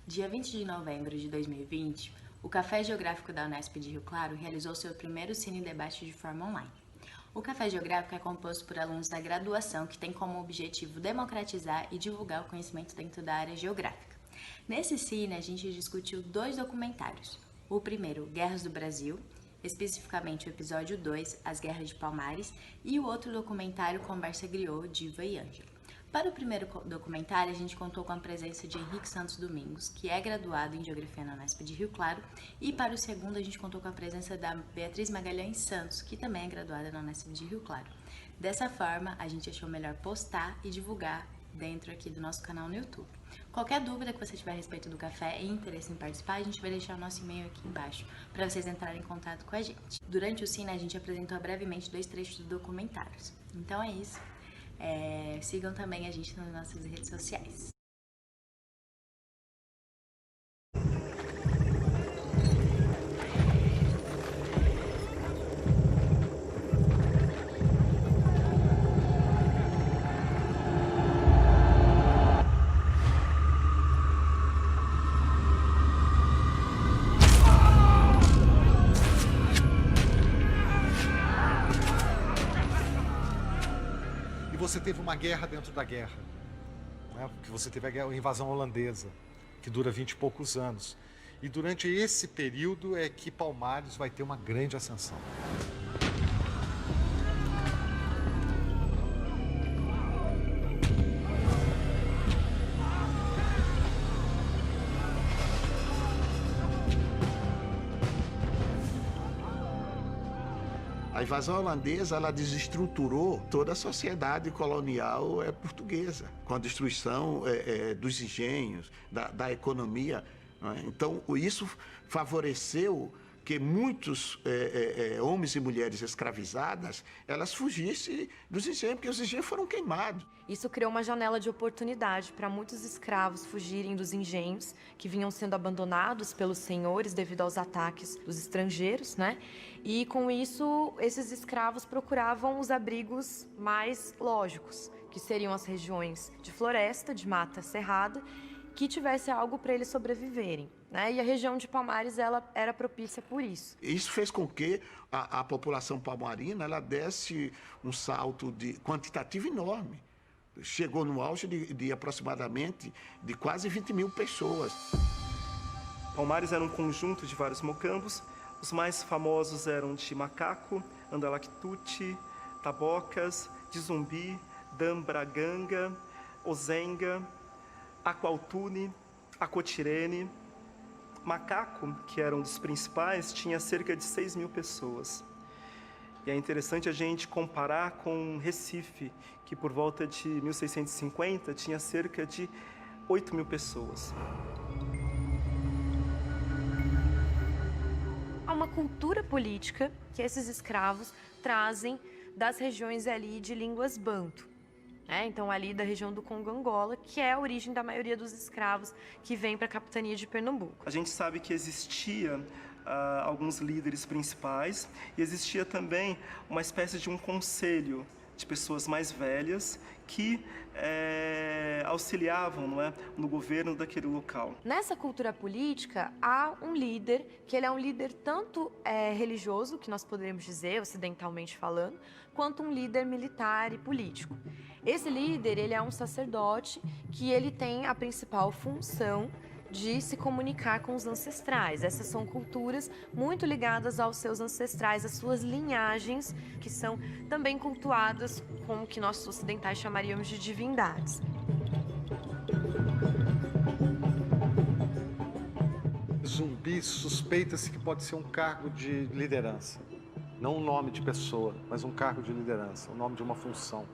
Dia 20 de novembro de 2020, o Café Geográfico da Unesp de Rio Claro realizou seu primeiro Cine Debate de forma online. O Café Geográfico é composto por alunos da graduação que tem como objetivo democratizar e divulgar o conhecimento dentro da área geográfica. Nesse Cine, a gente discutiu 2 documentários. O primeiro, Guerras do Brasil, especificamente o episódio 2, As Guerras de Palmares, e o outro documentário, Conversa Griot, Diva e Ângela. Para o primeiro documentário, a gente contou com a presença de Henrique Santos Domingos, que é graduado em Geografia na Unesp de Rio Claro, e para o segundo, a gente contou com a presença da Beatriz Magalhães Santos, que também é graduada na Unesp de Rio Claro. Dessa forma, a gente achou melhor postar e divulgar dentro aqui do nosso canal no YouTube. Qualquer dúvida que você tiver a respeito do café e interesse em participar, a gente vai deixar o nosso e-mail aqui embaixo para vocês entrarem em contato com a gente. Durante o Cine, a gente apresentou brevemente 2 trechos do documentários. Então é isso. Sigam também a gente nas nossas redes sociais. E você teve uma guerra dentro da guerra, né? Porque você teve a invasão holandesa, que dura 20 e poucos anos. E durante esse período é que Palmares vai ter uma grande ascensão. A invasão holandesa, ela desestruturou toda a sociedade colonial portuguesa, com a destruição dos engenhos, da economia. Né? Então, isso favoreceu que muitos homens e mulheres escravizadas, elas fugissem dos engenhos, porque os engenhos foram queimados. Isso criou uma janela de oportunidade para muitos escravos fugirem dos engenhos, que vinham sendo abandonados pelos senhores devido aos ataques dos estrangeiros, né? E com isso, esses escravos procuravam os abrigos mais lógicos, que seriam as regiões de floresta, de mata cerrada, que tivesse algo para eles sobreviverem. Né? E a região de Palmares ela era propícia por isso. Isso fez com que a população palmarina ela desse um salto quantitativo enorme. Chegou no auge de aproximadamente de quase 20 mil pessoas. Palmares era um conjunto de vários mocambos. Os mais famosos eram de Macaco, Andalactuti, Tabocas, de Zumbi, Dambraganga, Ozenga, Aqualtune, Acotirene. Macaco, que era um dos principais, tinha cerca de 6 mil pessoas. E é interessante a gente comparar com Recife, que por volta de 1650 tinha cerca de 8 mil pessoas. Há uma cultura política que esses escravos trazem das regiões ali de línguas banto. Então, ali da região do Congo-Angola, que é a origem da maioria dos escravos que vêm para a capitania de Pernambuco. A gente sabe que existia alguns líderes principais e existia também uma espécie de um conselho de pessoas mais velhas que auxiliavam, não é, no governo daquele local. Nessa cultura política, há um líder, que ele é um líder tanto religioso, que nós poderíamos dizer, ocidentalmente falando, quanto um líder militar e político. Esse líder, ele é um sacerdote que ele tem a principal função de se comunicar com os ancestrais. Essas são culturas muito ligadas aos seus ancestrais, às suas linhagens, que são também cultuadas como o que nós ocidentais chamaríamos de divindades. Zumbi suspeita-se que pode ser um cargo de liderança. Não um nome de pessoa, mas um cargo de liderança, o nome de uma função.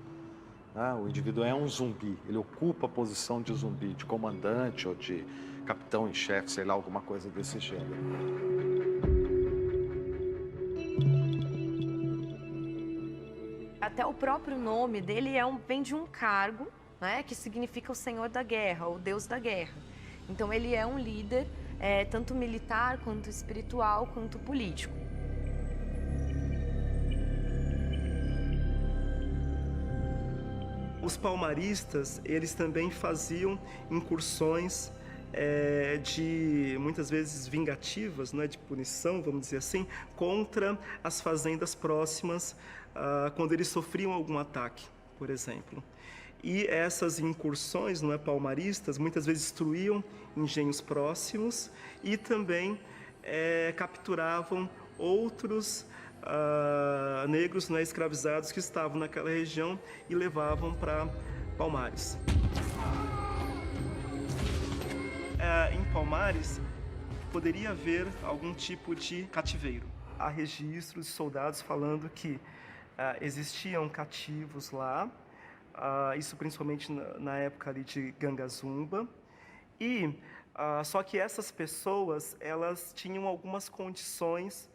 O indivíduo é um zumbi, ele ocupa a posição de zumbi, de comandante ou de capitão em chefe, sei lá, alguma coisa desse gênero. Até o próprio nome dele vem de um cargo, né, que significa o Senhor da Guerra, ou Deus da Guerra. Então ele é um líder, tanto militar, quanto espiritual, quanto político. Os palmaristas, eles também faziam incursões de muitas vezes vingativas, né, de punição, vamos dizer assim, contra as fazendas próximas quando eles sofriam algum ataque, por exemplo. E essas incursões, não é, palmaristas, muitas vezes destruíam engenhos próximos e também capturavam outros negros, né, escravizados que estavam naquela região e levavam para Palmares. Em Palmares, poderia haver algum tipo de cativeiro. Há registros de soldados falando que existiam cativos lá, isso principalmente na época ali de Gangazumba, e só que essas pessoas, elas tinham algumas condições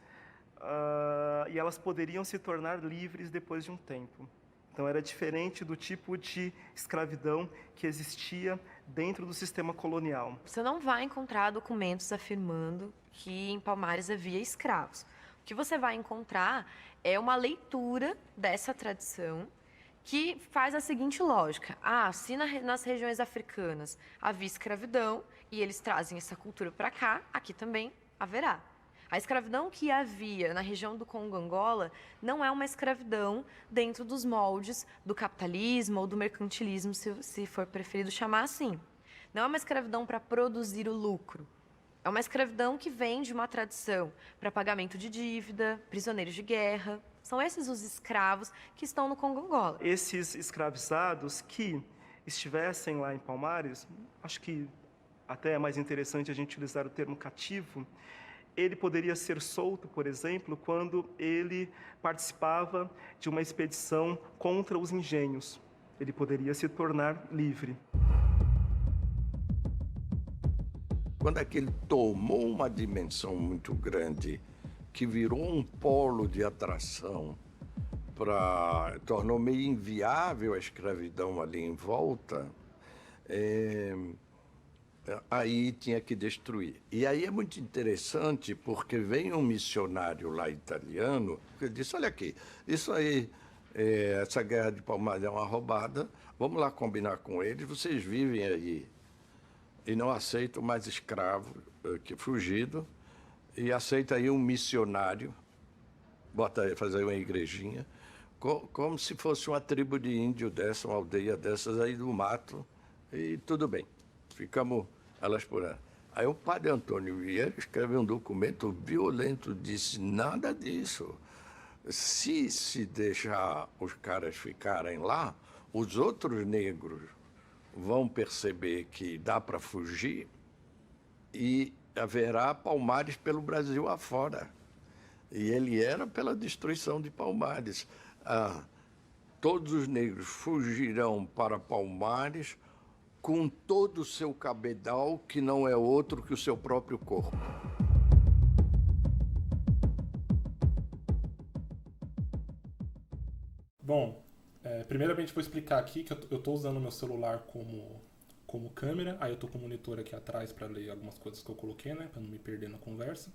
e elas poderiam se tornar livres depois de um tempo. Então era diferente do tipo de escravidão que existia dentro do sistema colonial. Você não vai encontrar documentos afirmando que em Palmares havia escravos. O que você vai encontrar é uma leitura dessa tradição que faz a seguinte lógica. Se nas regiões africanas havia escravidão e eles trazem essa cultura para cá, aqui também haverá. A escravidão que havia na região do Congo-Angola não é uma escravidão dentro dos moldes do capitalismo ou do mercantilismo, se for preferido chamar assim. Não é uma escravidão para produzir o lucro. É uma escravidão que vem de uma tradição para pagamento de dívida, prisioneiros de guerra. São esses os escravos que estão no Congo-Angola. Esses escravizados que estivessem lá em Palmares, acho que até é mais interessante a gente utilizar o termo cativo, ele poderia ser solto, por exemplo, quando ele participava de uma expedição contra os engenhos. Ele poderia se tornar livre. Quando aquele tomou uma dimensão muito grande, que virou um polo de atração, tornou meio inviável a escravidão ali em volta, aí tinha que destruir. E aí é muito interessante, porque vem um missionário lá italiano, que disse, olha aqui, isso aí, essa guerra de Palmares é uma roubada, vamos lá combinar com eles, vocês vivem aí e não aceitam mais escravo que fugido, e aceita aí um missionário, fazer uma igrejinha, como se fosse uma tribo de índio dessa, uma aldeia dessas aí do mato, e tudo bem, ficamos elas por aí. Aí o padre Antônio Vieira escreve um documento violento, disse, nada disso. Se deixar os caras ficarem lá, os outros negros vão perceber que dá para fugir e haverá Palmares pelo Brasil afora. E ele era pela destruição de Palmares. Todos os negros fugirão para Palmares com todo o seu cabedal, que não é outro que o seu próprio corpo. Bom, primeiramente vou explicar aqui que eu estou usando o meu celular como câmera, aí eu estou com o monitor aqui atrás para ler algumas coisas que eu coloquei, né, para não me perder na conversa.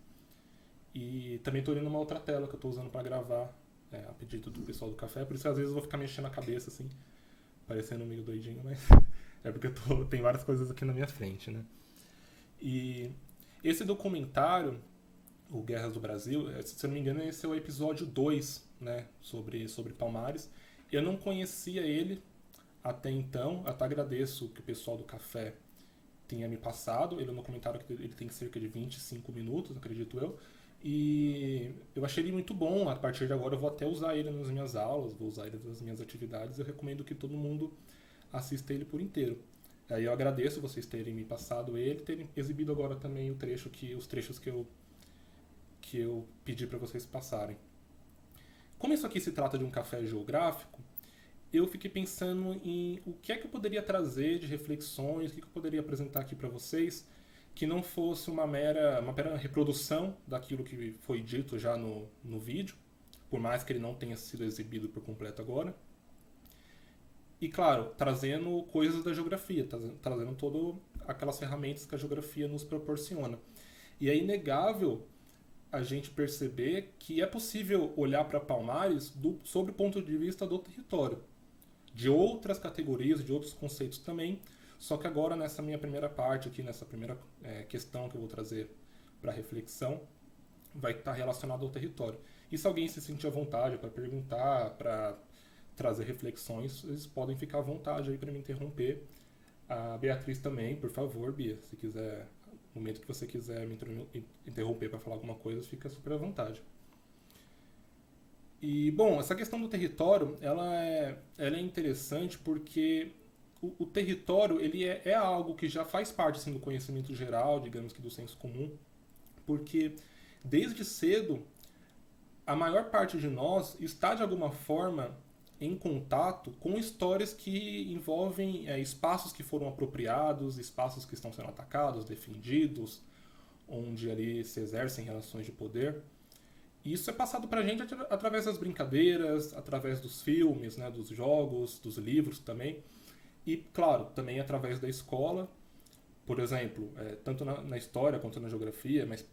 E também estou olhando uma outra tela que eu estou usando para gravar, a pedido do pessoal do café, por isso que às vezes eu vou ficar mexendo a cabeça assim, parecendo meio doidinho, mas é porque tem várias coisas aqui na minha frente, né. E esse documentário, o Guerras do Brasil, se eu não me engano, esse é o episódio 2, né, sobre Palmares. Eu não conhecia ele até então, até agradeço que o pessoal do café tenha me passado. Ele é um documentário que ele tem cerca de 25 minutos, acredito eu. E eu achei ele muito bom. A partir de agora eu vou até usar ele nas minhas aulas, vou usar ele nas minhas atividades. Eu recomendo que todo mundo assista ele por inteiro. Aí eu agradeço vocês terem me passado ele, terem exibido agora também os trechos que eu pedi para vocês passarem. Como isso aqui se trata de um café geográfico, eu fiquei pensando em o que é que eu poderia trazer de reflexões, o que eu poderia apresentar aqui para vocês, que não fosse uma mera reprodução daquilo que foi dito já no vídeo, por mais que ele não tenha sido exibido por completo agora. E, claro, trazendo coisas da geografia, trazendo todas aquelas ferramentas que a geografia nos proporciona. E é inegável a gente perceber que é possível olhar para Palmares sob o ponto de vista do território, de outras categorias, de outros conceitos também, Só que agora, nessa minha primeira parte aqui, nessa primeira questão que eu vou trazer para reflexão, vai estar relacionado ao território. E se alguém se sentir à vontade para perguntar, para trazer reflexões, eles podem ficar à vontade aí para me interromper. A Beatriz também, por favor, Bia, se quiser, no momento que você quiser me interromper para falar alguma coisa, fica super à vontade. E, bom, essa questão do território, ela é interessante porque o território, ele é algo que já faz parte, assim, do conhecimento geral, digamos que do senso comum, porque desde cedo, a maior parte de nós está, de alguma forma, em contato com histórias que envolvem espaços que foram apropriados, espaços que estão sendo atacados, defendidos, onde ali se exercem relações de poder. E isso é passado para a gente através das brincadeiras, através dos filmes, né, dos jogos, dos livros também. E, claro, também através da escola, por exemplo, tanto na história quanto na geografia, mas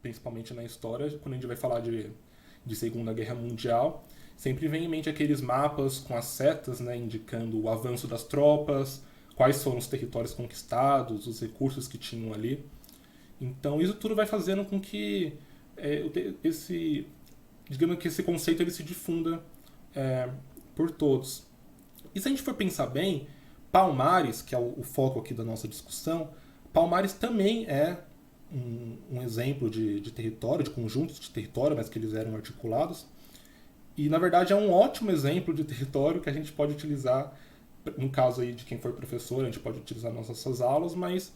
principalmente na história, quando a gente vai falar de Segunda Guerra Mundial, sempre vem em mente aqueles mapas com as setas, né, indicando o avanço das tropas, quais foram os territórios conquistados, os recursos que tinham ali. Então isso tudo vai fazendo com que digamos que esse conceito ele se difunda por todos. E se a gente for pensar bem, Palmares, que é o foco aqui da nossa discussão, Palmares também é um exemplo de território, de conjuntos de território, mas que eles eram articulados. E, na verdade, é um ótimo exemplo de território que a gente pode utilizar, no caso aí de quem for professor, a gente pode utilizar nas nossas aulas, mas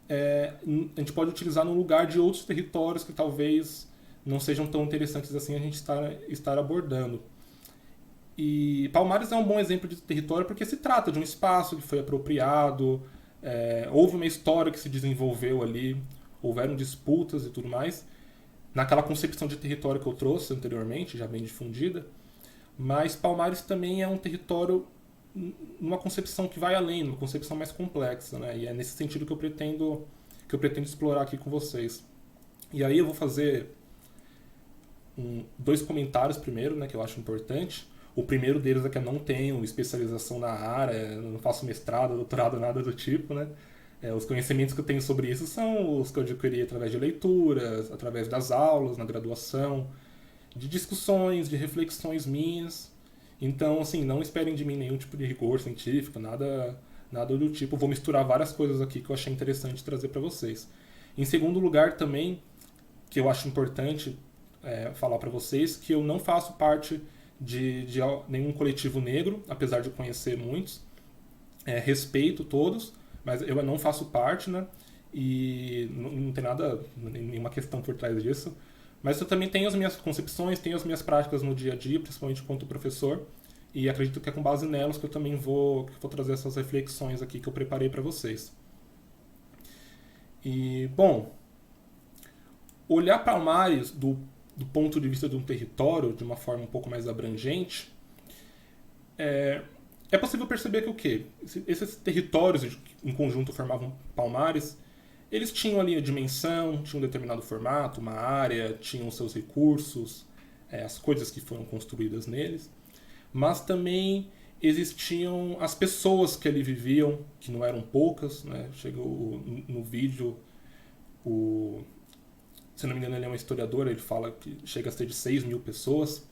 a gente pode utilizar no lugar de outros territórios que talvez não sejam tão interessantes assim a gente estar abordando. E Palmares é um bom exemplo de território porque se trata de um espaço que foi apropriado, houve uma história que se desenvolveu ali, houveram disputas e tudo mais, naquela concepção de território que eu trouxe anteriormente, já bem difundida, mas Palmares também é um território numa concepção que vai além, numa concepção mais complexa, né? E é nesse sentido que eu pretendo explorar aqui com vocês. E aí eu vou fazer 2 comentários primeiro, né, que eu acho importante. O primeiro deles é que eu não tenho especialização na área, eu não faço mestrado, doutorado, nada do tipo, né? Os conhecimentos que eu tenho sobre isso são os que eu adquiri através de leituras, através das aulas, na graduação, de discussões, de reflexões minhas. Então, assim, não esperem de mim nenhum tipo de rigor científico, nada do tipo. Vou misturar várias coisas aqui que eu achei interessante trazer para vocês. Em segundo lugar, também, que eu acho importante falar para vocês, que eu não faço parte de nenhum coletivo negro, apesar de conhecer muitos. Respeito todos, mas eu não faço parte, né? E não tem nenhuma questão por trás disso. Mas eu também tenho as minhas concepções, tenho as minhas práticas no dia a dia, principalmente enquanto professor, e acredito que é com base nelas que eu também vou trazer essas reflexões aqui que eu preparei para vocês. E, bom, olhar Palmares do ponto de vista de um território, de uma forma um pouco mais abrangente, é possível perceber que o quê? Esses territórios em conjunto formavam Palmares, eles tinham ali a dimensão, tinham um determinado formato, uma área, tinham seus recursos, as coisas que foram construídas neles, mas também existiam as pessoas que ali viviam, que não eram poucas, né? Chegou no vídeo, se não me engano ele é um historiador, ele fala que chega a ser de 6 mil pessoas.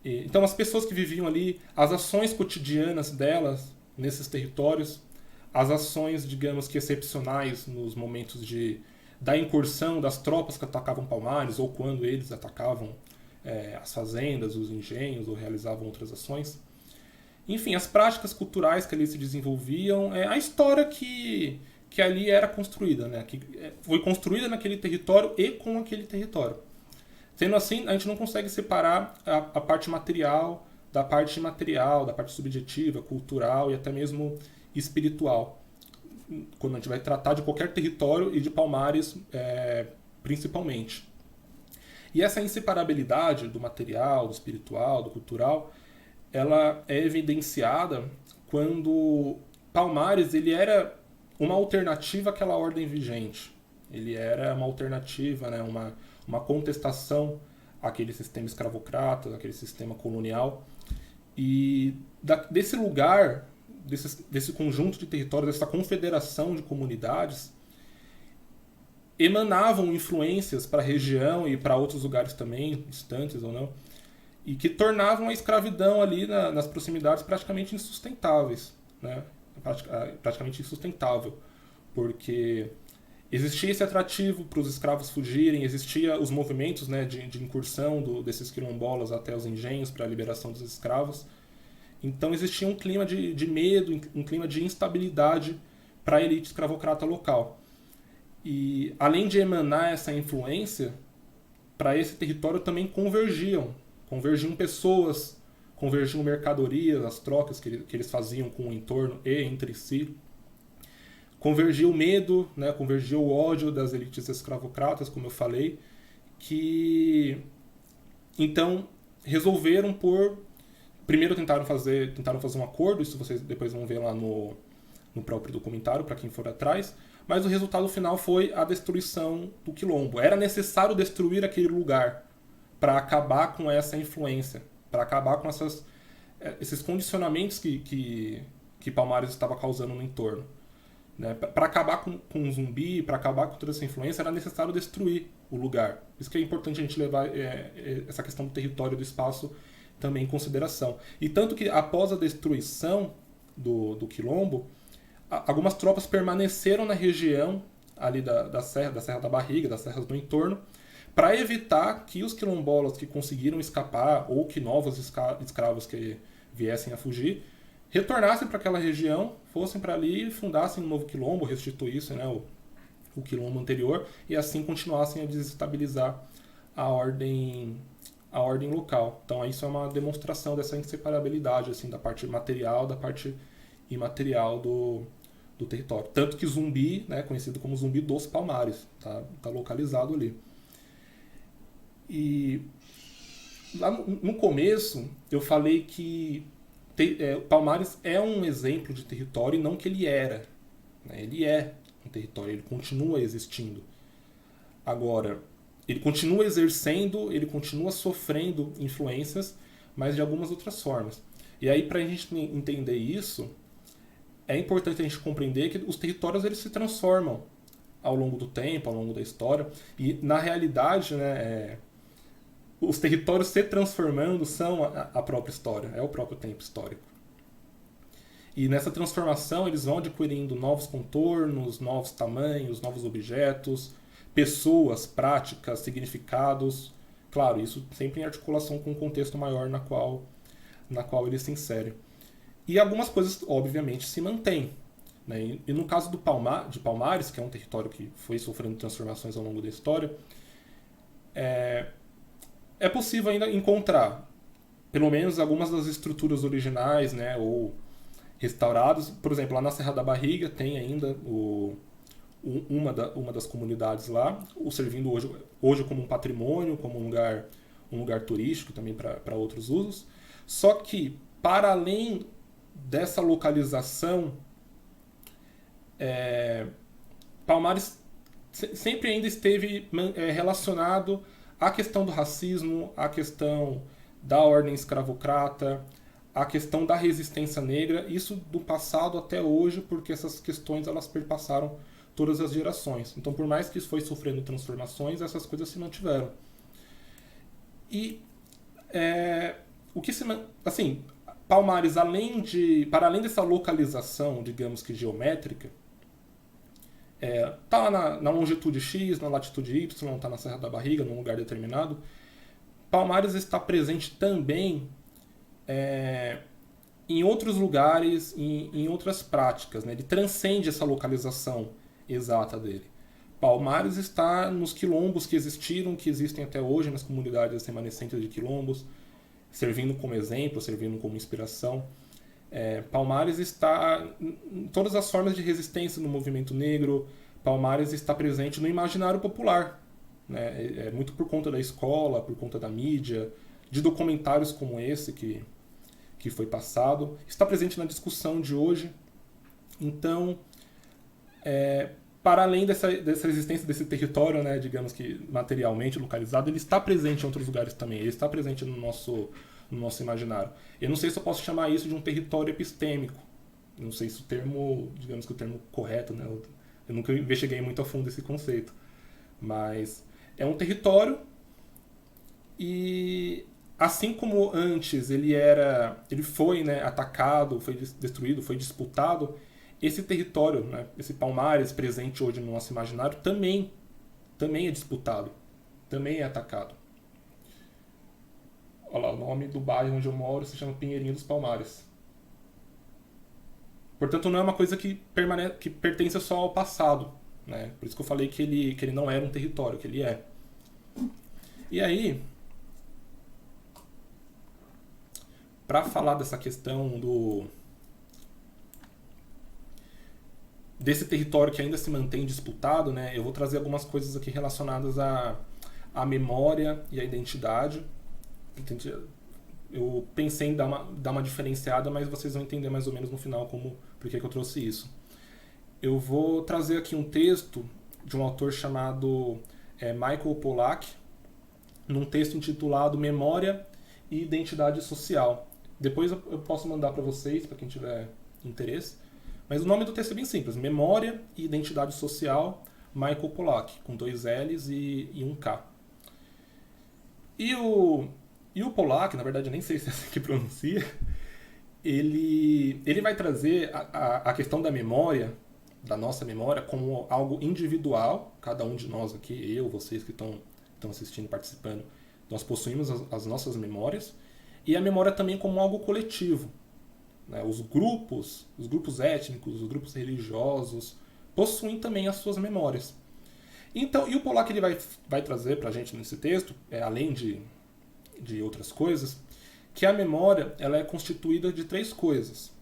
Então as pessoas que viviam ali, as ações cotidianas delas nesses territórios, as ações, digamos que excepcionais nos momentos da incursão das tropas que atacavam Palmares, ou quando eles atacavam as fazendas, os engenhos, ou realizavam outras ações. Enfim, as práticas culturais que ali se desenvolviam, a história que ali era construída, né? Que foi construída naquele território e com aquele território. Sendo assim, a gente não consegue separar a parte material, da parte imaterial, da parte subjetiva, cultural e até mesmo espiritual, quando a gente vai tratar de qualquer território e de Palmares principalmente. E essa inseparabilidade do material, do espiritual, do cultural, ela é evidenciada quando Palmares ele era uma alternativa àquela ordem vigente. Ele era uma alternativa, né, uma contestação àquele sistema escravocrata, àquele sistema colonial. E desse lugar desse conjunto de territórios, dessa confederação de comunidades, emanavam influências para a região e para outros lugares também, distantes ou não, e que tornavam a escravidão ali nas proximidades praticamente insustentáveis, né? Praticamente insustentável, porque existia esse atrativo para os escravos fugirem, existia os movimentos, né, de incursão desses quilombolas até os engenhos para a liberação dos escravos. Então existia um clima de medo, um clima de instabilidade para a elite escravocrata local. E além de emanar essa influência, para esse território também convergiam pessoas, convergiam mercadorias, as trocas que eles faziam com o entorno e entre si. Convergia o medo, né, convergia o ódio das elites escravocratas, como eu falei, que então resolveram primeiro tentaram fazer um acordo, isso vocês depois vão ver lá no próprio documentário, para quem for atrás, mas o resultado final foi a destruição do quilombo. Era necessário destruir aquele lugar para acabar com essa influência, para acabar com esses condicionamentos que Palmares estava causando no entorno. Né? Para acabar com o zumbi, para acabar com toda essa influência, era necessário destruir o lugar. Por isso que é importante a gente levar essa questão do território, do espaço, também em consideração. E tanto que após a destruição do quilombo, algumas tropas permaneceram na região ali da Serra da Barriga, das serras do entorno, para evitar que os quilombolas que conseguiram escapar ou que novos escravos que viessem a fugir retornassem para aquela região, fossem para ali e fundassem um novo quilombo, restituíssem, né, o quilombo anterior e assim continuassem a desestabilizar a ordem local. Então isso é uma demonstração dessa inseparabilidade assim, da parte material da parte imaterial do território. Tanto que Zumbi, né, conhecido como Zumbi dos Palmares, tá localizado ali. E lá no começo eu falei que Palmares é um exemplo de território e não que ele era. Né? Ele é um território, ele continua existindo. Agora, ele continua exercendo, ele continua sofrendo influências, mas de algumas outras formas. E aí, para a gente entender isso, é importante a gente compreender que os territórios eles se transformam ao longo do tempo, ao longo da história. E, na realidade, né, os territórios se transformando são a própria história, é o próprio tempo histórico. E nessa transformação eles vão adquirindo novos contornos, novos tamanhos, novos objetos, pessoas, práticas, significados. Claro, isso sempre em articulação com um contexto maior na qual eles se inserem. E algumas coisas, obviamente, se mantêm. Né? E no caso de Palmares, que é um território que foi sofrendo transformações ao longo da história, é possível ainda encontrar, pelo menos, algumas das estruturas originais, né, ou restauradas. Por exemplo, lá na Serra da Barriga tem ainda uma das comunidades lá, servindo hoje como um patrimônio, como um lugar turístico também para outros usos. Só que, para além dessa localização, Palmares sempre ainda esteve relacionado à questão do racismo, à questão da ordem escravocrata, à questão da resistência negra, isso do passado até hoje, porque essas questões elas perpassaram todas as gerações. Então, por mais que isso foi sofrendo transformações, essas coisas se mantiveram. E assim, Palmares, para além dessa localização, digamos que geométrica, está na longitude X, na latitude Y, está na Serra da Barriga, num lugar determinado. Palmares está presente também em outros lugares, em outras práticas. Né? Ele transcende essa localização exata dele. Palmares está nos quilombos que existem até hoje, nas comunidades remanescentes de quilombos, servindo como exemplo, servindo como inspiração. Palmares está em todas as formas de resistência no movimento negro. Palmares está presente no imaginário popular, né? Muito por conta da escola, por conta da mídia, de documentários como esse que foi passado. Está presente na discussão de hoje. Então, para além dessa existência desse território, né, digamos que materialmente localizado, ele está presente em outros lugares também. Ele está presente no nosso imaginário. Eu não sei se eu posso chamar isso de um território epistêmico, Não sei se o termo, digamos que o termo correto, né? Eu nunca investiguei muito a fundo esse conceito. Mas é um território e assim como antes ele foi, né, atacado, foi destruído, foi disputado, esse território, né, esse Palmares presente hoje no nosso imaginário também é disputado, também é atacado. Olha lá, o nome do bairro onde eu moro se chama Pinheirinho dos Palmares. Portanto, não é uma coisa que pertence só ao passado, né? Por isso que eu falei que ele não era um território, que ele é. E aí, para falar dessa questão desse território que ainda se mantém disputado, né, eu vou trazer algumas coisas aqui relacionadas à memória e à identidade. Eu pensei em dar uma diferenciada, mas vocês vão entender mais ou menos no final por que eu trouxe isso. Eu vou trazer aqui um texto de um autor chamado Michael Pollack, num texto intitulado Memória e Identidade Social. Depois eu posso mandar para vocês, para quem tiver interesse. Mas o nome do texto é bem simples: Memória e Identidade Social, Michael Pollack, com 2 L's e um K. E o Pollack, na verdade eu nem sei se é assim que pronuncia, ele vai trazer a questão da memória, da nossa memória, como algo individual. Cada um de nós aqui, eu, vocês que estão assistindo e participando, nós possuímos as nossas memórias, e a memória também como algo coletivo, né? Os grupos étnicos, os grupos religiosos possuem também as suas memórias. Então, e o Pollack ele vai trazer para a gente nesse texto, além de outras coisas, que a memória ela é constituída de 3 coisas: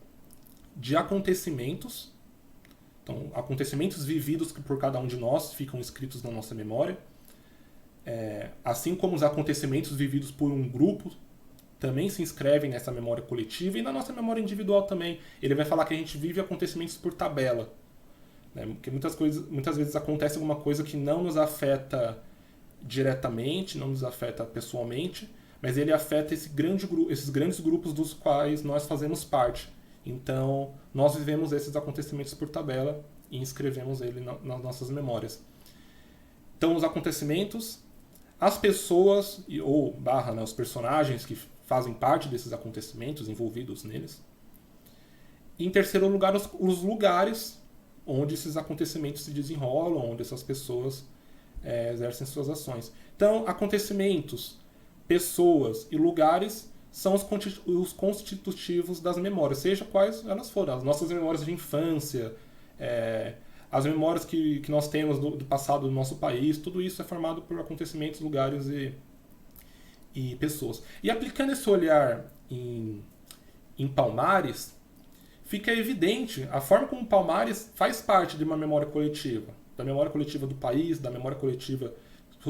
de acontecimentos, então acontecimentos vividos que por cada um de nós ficam escritos na nossa memória, assim como os acontecimentos vividos por um grupo também se inscrevem nessa memória coletiva, e na nossa memória individual também. Ele vai falar que a gente vive acontecimentos por tabela, né? Porque muitas vezes acontece alguma coisa que não nos afeta diretamente, não nos afeta pessoalmente, mas ele afeta esses grandes grupos dos quais nós fazemos parte. Então, nós vivemos esses acontecimentos por tabela e inscrevemos ele nas nossas memórias. Então, os acontecimentos, as pessoas né, os personagens que fazem parte desses acontecimentos, envolvidos neles. E, em terceiro lugar, os lugares onde esses acontecimentos se desenrolam, onde essas pessoas exercem suas ações. Então, acontecimentos, pessoas e lugares são os constitutivos das memórias, seja quais elas forem. As nossas memórias de infância, as memórias que nós temos do passado do nosso país, tudo isso é formado por acontecimentos, lugares e pessoas. E aplicando esse olhar em Palmares, fica evidente a forma como Palmares faz parte de uma memória coletiva, da memória coletiva do país, da memória coletiva,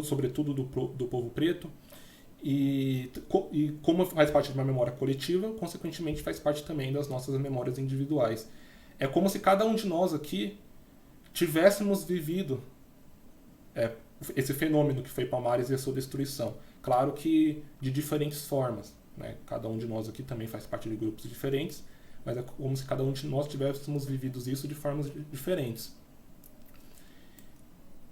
sobretudo, do povo preto, e como faz parte de uma memória coletiva, consequentemente faz parte também das nossas memórias individuais. É como se cada um de nós aqui tivéssemos vivido esse fenômeno que foi Palmares e a sua destruição. Claro que de diferentes formas, né? Cada um de nós aqui também faz parte de grupos diferentes, mas é como se cada um de nós tivéssemos vivido isso de formas diferentes.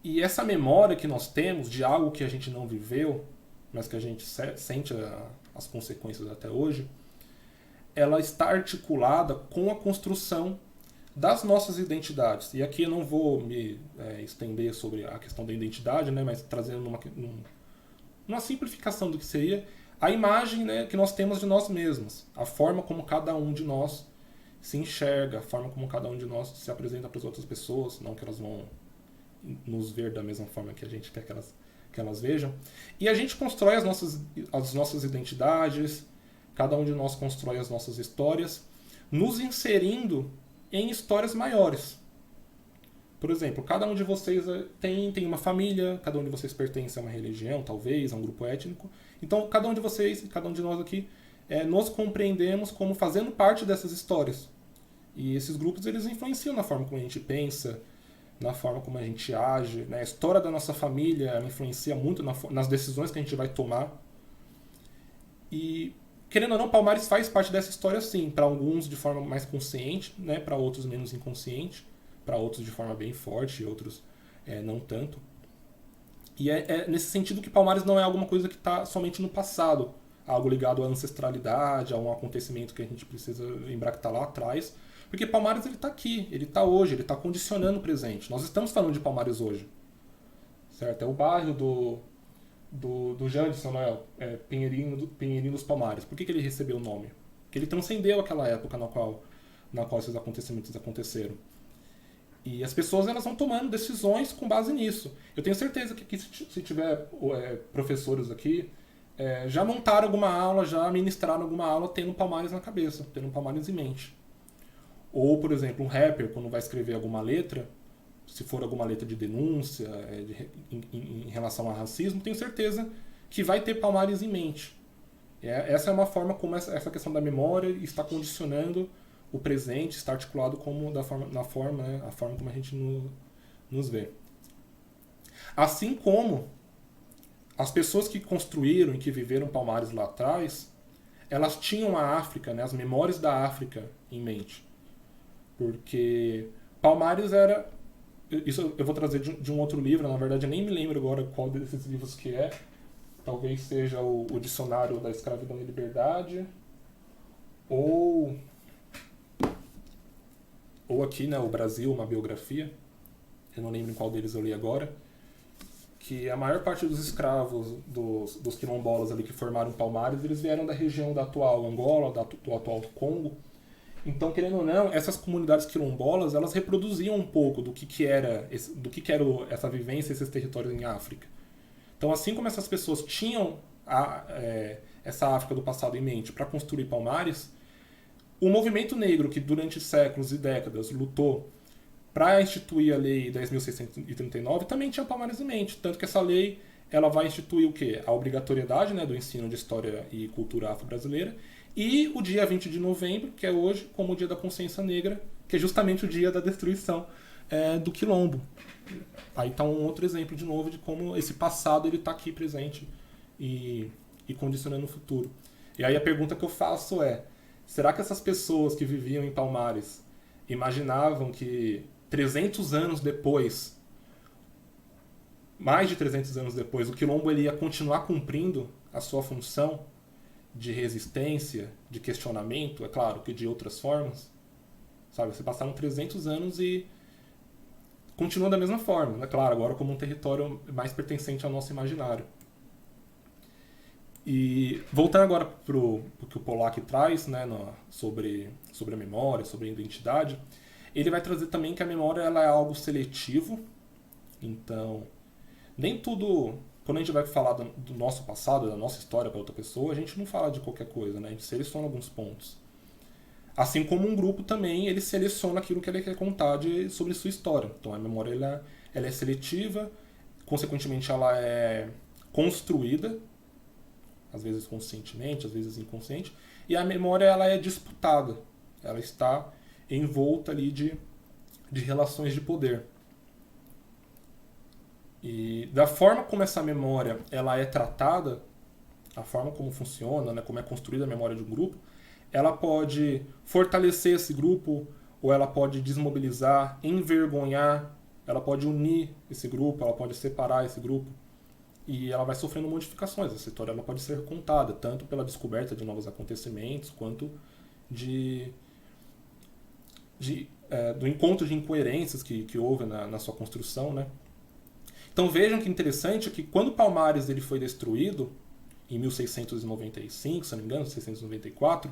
E essa memória que nós temos de algo que a gente não viveu, mas que a gente sente as consequências até hoje, ela está articulada com a construção das nossas identidades. E aqui eu não vou me estender sobre a questão da identidade, né, mas trazendo uma simplificação do que seria a imagem, né, que nós temos de nós mesmos, a forma como cada um de nós se enxerga, a forma como cada um de nós se apresenta para as outras pessoas, não que elas vão nos ver da mesma forma que a gente quer que elas vejam. E a gente constrói as nossas identidades, cada um de nós constrói as nossas histórias, nos inserindo em histórias maiores. Por exemplo, cada um de vocês tem uma família, cada um de vocês pertence a uma religião, talvez, a um grupo étnico. Então, cada um de vocês, cada um de nós aqui, nos compreendemos como fazendo parte dessas histórias. E esses grupos, eles influenciam na forma como a gente pensa, na forma como a gente age, né? A história da nossa família influencia muito nas decisões que a gente vai tomar. E querendo ou não, Palmares faz parte dessa história sim, para alguns de forma mais consciente, né, para outros menos inconsciente, para outros de forma bem forte, outros não tanto. E é nesse sentido que Palmares não é alguma coisa que está somente no passado, algo ligado à ancestralidade, a um acontecimento que a gente precisa lembrar que está lá atrás, porque Palmares ele está aqui, ele está hoje, ele está condicionando o presente. Nós estamos falando de Palmares hoje, certo? É o bairro do Jandes, Samuel, Pinheirinho dos Palmares. Por que ele recebeu o nome? Porque ele transcendeu aquela época na qual esses acontecimentos aconteceram. E as pessoas elas vão tomando decisões com base nisso. Eu tenho certeza que aqui, se tiver professores aqui, já montaram alguma aula, já ministraram alguma aula tendo Palmares na cabeça, tendo Palmares em mente. Ou, por exemplo, um rapper, quando vai escrever alguma letra, se for alguma letra de denúncia em relação a racismo, tenho certeza que vai ter Palmares em mente. Essa é uma forma como essa questão da memória está condicionando o presente, está articulado como a forma como a gente nos vê. Assim como as pessoas que construíram e que viveram Palmares lá atrás, elas tinham a África, né, as memórias da África em mente. Porque Palmares era... Isso eu vou trazer de um outro livro, na verdade eu nem me lembro agora qual desses livros que é. Talvez seja o Dicionário da Escravidão e Liberdade, ou aqui, né, o Brasil, uma biografia, eu não lembro em qual deles eu li agora, que a maior parte dos escravos dos quilombolas ali que formaram Palmares, eles vieram da região da atual Angola, do atual Congo. Então, querendo ou não, essas comunidades quilombolas, elas reproduziam um pouco do que era essa vivência, esses territórios em África. Então, assim como essas pessoas tinham essa África do passado em mente para construir Palmares, o movimento negro, que durante séculos e décadas lutou para instituir a Lei 10.639, também tinha Palmares em mente. Tanto que essa lei ela vai instituir o quê? A obrigatoriedade, né, do ensino de história e cultura afro-brasileira, e o dia 20 de novembro, que é hoje, como o Dia da Consciência Negra, que é justamente o dia da destruição do Quilombo. Aí está um outro exemplo, de novo, de como esse passado está aqui presente e condicionando o futuro. E aí a pergunta que eu faço é, será que essas pessoas que viviam em Palmares imaginavam que 300 anos depois, mais de 300 anos depois, o Quilombo ele ia continuar cumprindo a sua função de resistência, de questionamento, é claro que de outras formas? Sabe, se passaram 300 anos e continua da mesma forma, é claro, agora como um território mais pertencente ao nosso imaginário. E voltando agora para o que o Pollack traz, né, sobre a memória, sobre a identidade, ele vai trazer também que a memória ela é algo seletivo. Então, nem tudo... Quando a gente vai falar do nosso passado, da nossa história para outra pessoa, a gente não fala de qualquer coisa, né? A gente seleciona alguns pontos. Assim como um grupo também, ele seleciona aquilo que ele quer contar sobre sua história. Então a memória ela é seletiva, consequentemente ela é construída, às vezes conscientemente, às vezes inconsciente, e a memória ela é disputada, ela está envolta ali de relações de poder. E da forma como essa memória ela é tratada, a forma como funciona, né, como é construída a memória de um grupo, ela pode fortalecer esse grupo, ou ela pode desmobilizar, envergonhar, ela pode unir esse grupo, ela pode separar esse grupo. E ela vai sofrendo modificações. Essa história ela pode ser contada, tanto pela descoberta de novos acontecimentos, quanto do encontro de incoerências que houve na sua construção, né? Então vejam que interessante que quando Palmares ele foi destruído, em 1695, se não me engano, 1694,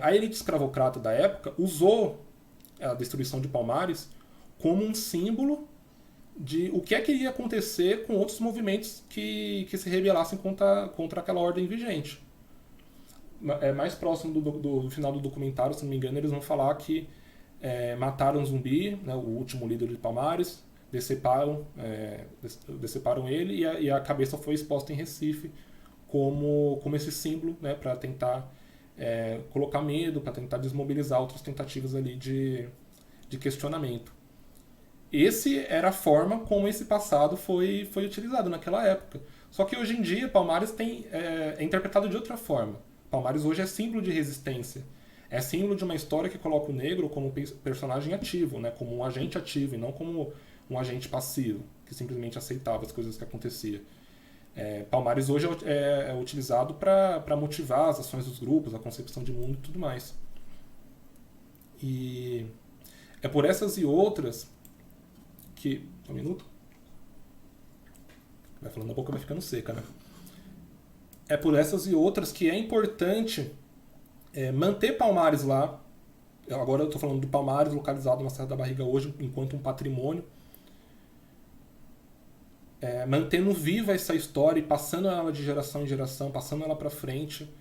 a elite escravocrata da época usou a destruição de Palmares como um símbolo de o que é que iria acontecer com outros movimentos que se rebelassem contra aquela ordem vigente. Mais próximo do final do documentário, se não me engano, eles vão falar que mataram Zumbi, né, o último líder de Palmares, deceparam ele e a cabeça foi exposta em Recife como esse símbolo, né, para tentar colocar medo, para tentar desmobilizar outras tentativas ali de questionamento. Esse era a forma como esse passado foi utilizado naquela época. Só que hoje em dia Palmares é interpretado de outra forma. Palmares hoje é símbolo de resistência. É símbolo de uma história que coloca o negro como personagem ativo, né? Como um agente ativo e não como um agente passivo, que simplesmente aceitava as coisas que aconteciam. Palmares hoje é utilizado para motivar as ações dos grupos, a concepção de mundo e tudo mais. E é por essas e outras que... Um minuto? Vai falando, a boca vai ficando seca, né? É por essas e outras que é importante manter Palmares lá. Agora eu estou falando do Palmares localizado na Serra da Barriga hoje enquanto um patrimônio. Mantendo viva essa história e passando ela de geração em geração, passando ela para frente,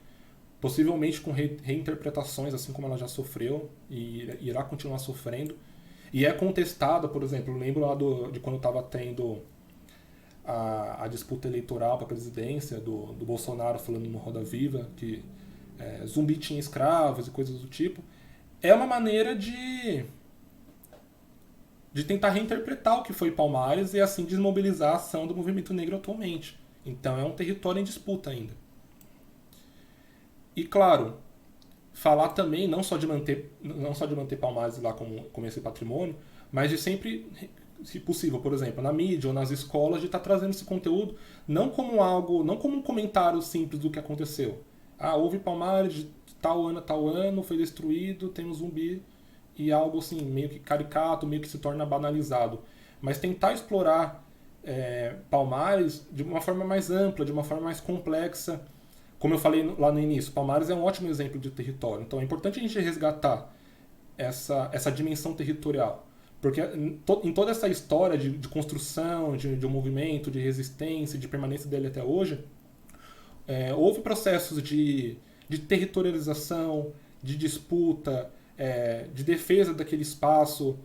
possivelmente com reinterpretações, assim como ela já sofreu e irá continuar sofrendo. E é contestada, por exemplo, eu lembro lá de quando estava tendo a disputa eleitoral para a presidência do Bolsonaro falando no Roda Viva que Zumbi tinha escravos e coisas do tipo. É uma maneira de tentar reinterpretar o que foi Palmares e assim desmobilizar a ação do movimento negro atualmente. Então é um território em disputa ainda. E claro, falar também não só de manter Palmares lá como esse patrimônio, mas de sempre, se possível, por exemplo, na mídia ou nas escolas, de estar trazendo esse conteúdo não como um comentário simples do que aconteceu. Houve Palmares de tal ano a tal ano, foi destruído, tem um zumbi, e algo assim, meio que caricato, meio que se torna banalizado. Mas tentar explorar Palmares de uma forma mais ampla, de uma forma mais complexa. Como eu falei lá no início, Palmares é um ótimo exemplo de território. Então é importante a gente resgatar essa dimensão territorial. Porque em toda essa história de construção, de um movimento, de resistência, de permanência dele até hoje, houve processos de territorialização, de disputa, de defesa daquele espaço.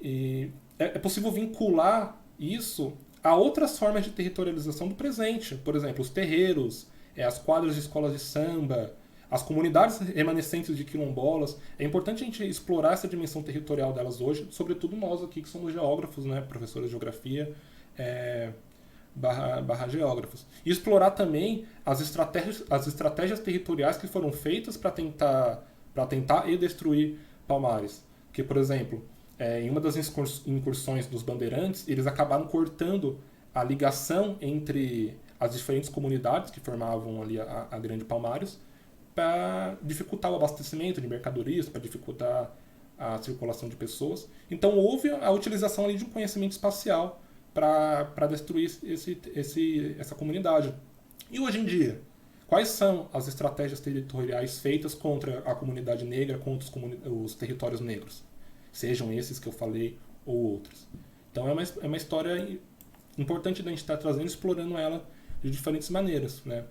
E é possível vincular isso a outras formas de territorialização do presente. Por exemplo, os terreiros, as quadras de escolas de samba, as comunidades remanescentes de quilombolas. É importante a gente explorar essa dimensão territorial delas hoje, sobretudo nós aqui que somos geógrafos, né, professores de geografia, barra geógrafos. E explorar também as estratégias territoriais que foram feitas para tentar e destruir Palmares. Porque, por exemplo, em uma das incursões dos bandeirantes, eles acabaram cortando a ligação entre as diferentes comunidades que formavam ali a Grande Palmares para dificultar o abastecimento de mercadorias, para dificultar a circulação de pessoas. Então houve a utilização ali de um conhecimento espacial para destruir essa comunidade. E hoje em dia, quais são as estratégias territoriais feitas contra a comunidade negra, contra os territórios negros? Sejam esses que eu falei ou outros. Então é uma história importante da gente estar trazendo, explorando ela de diferentes maneiras, né?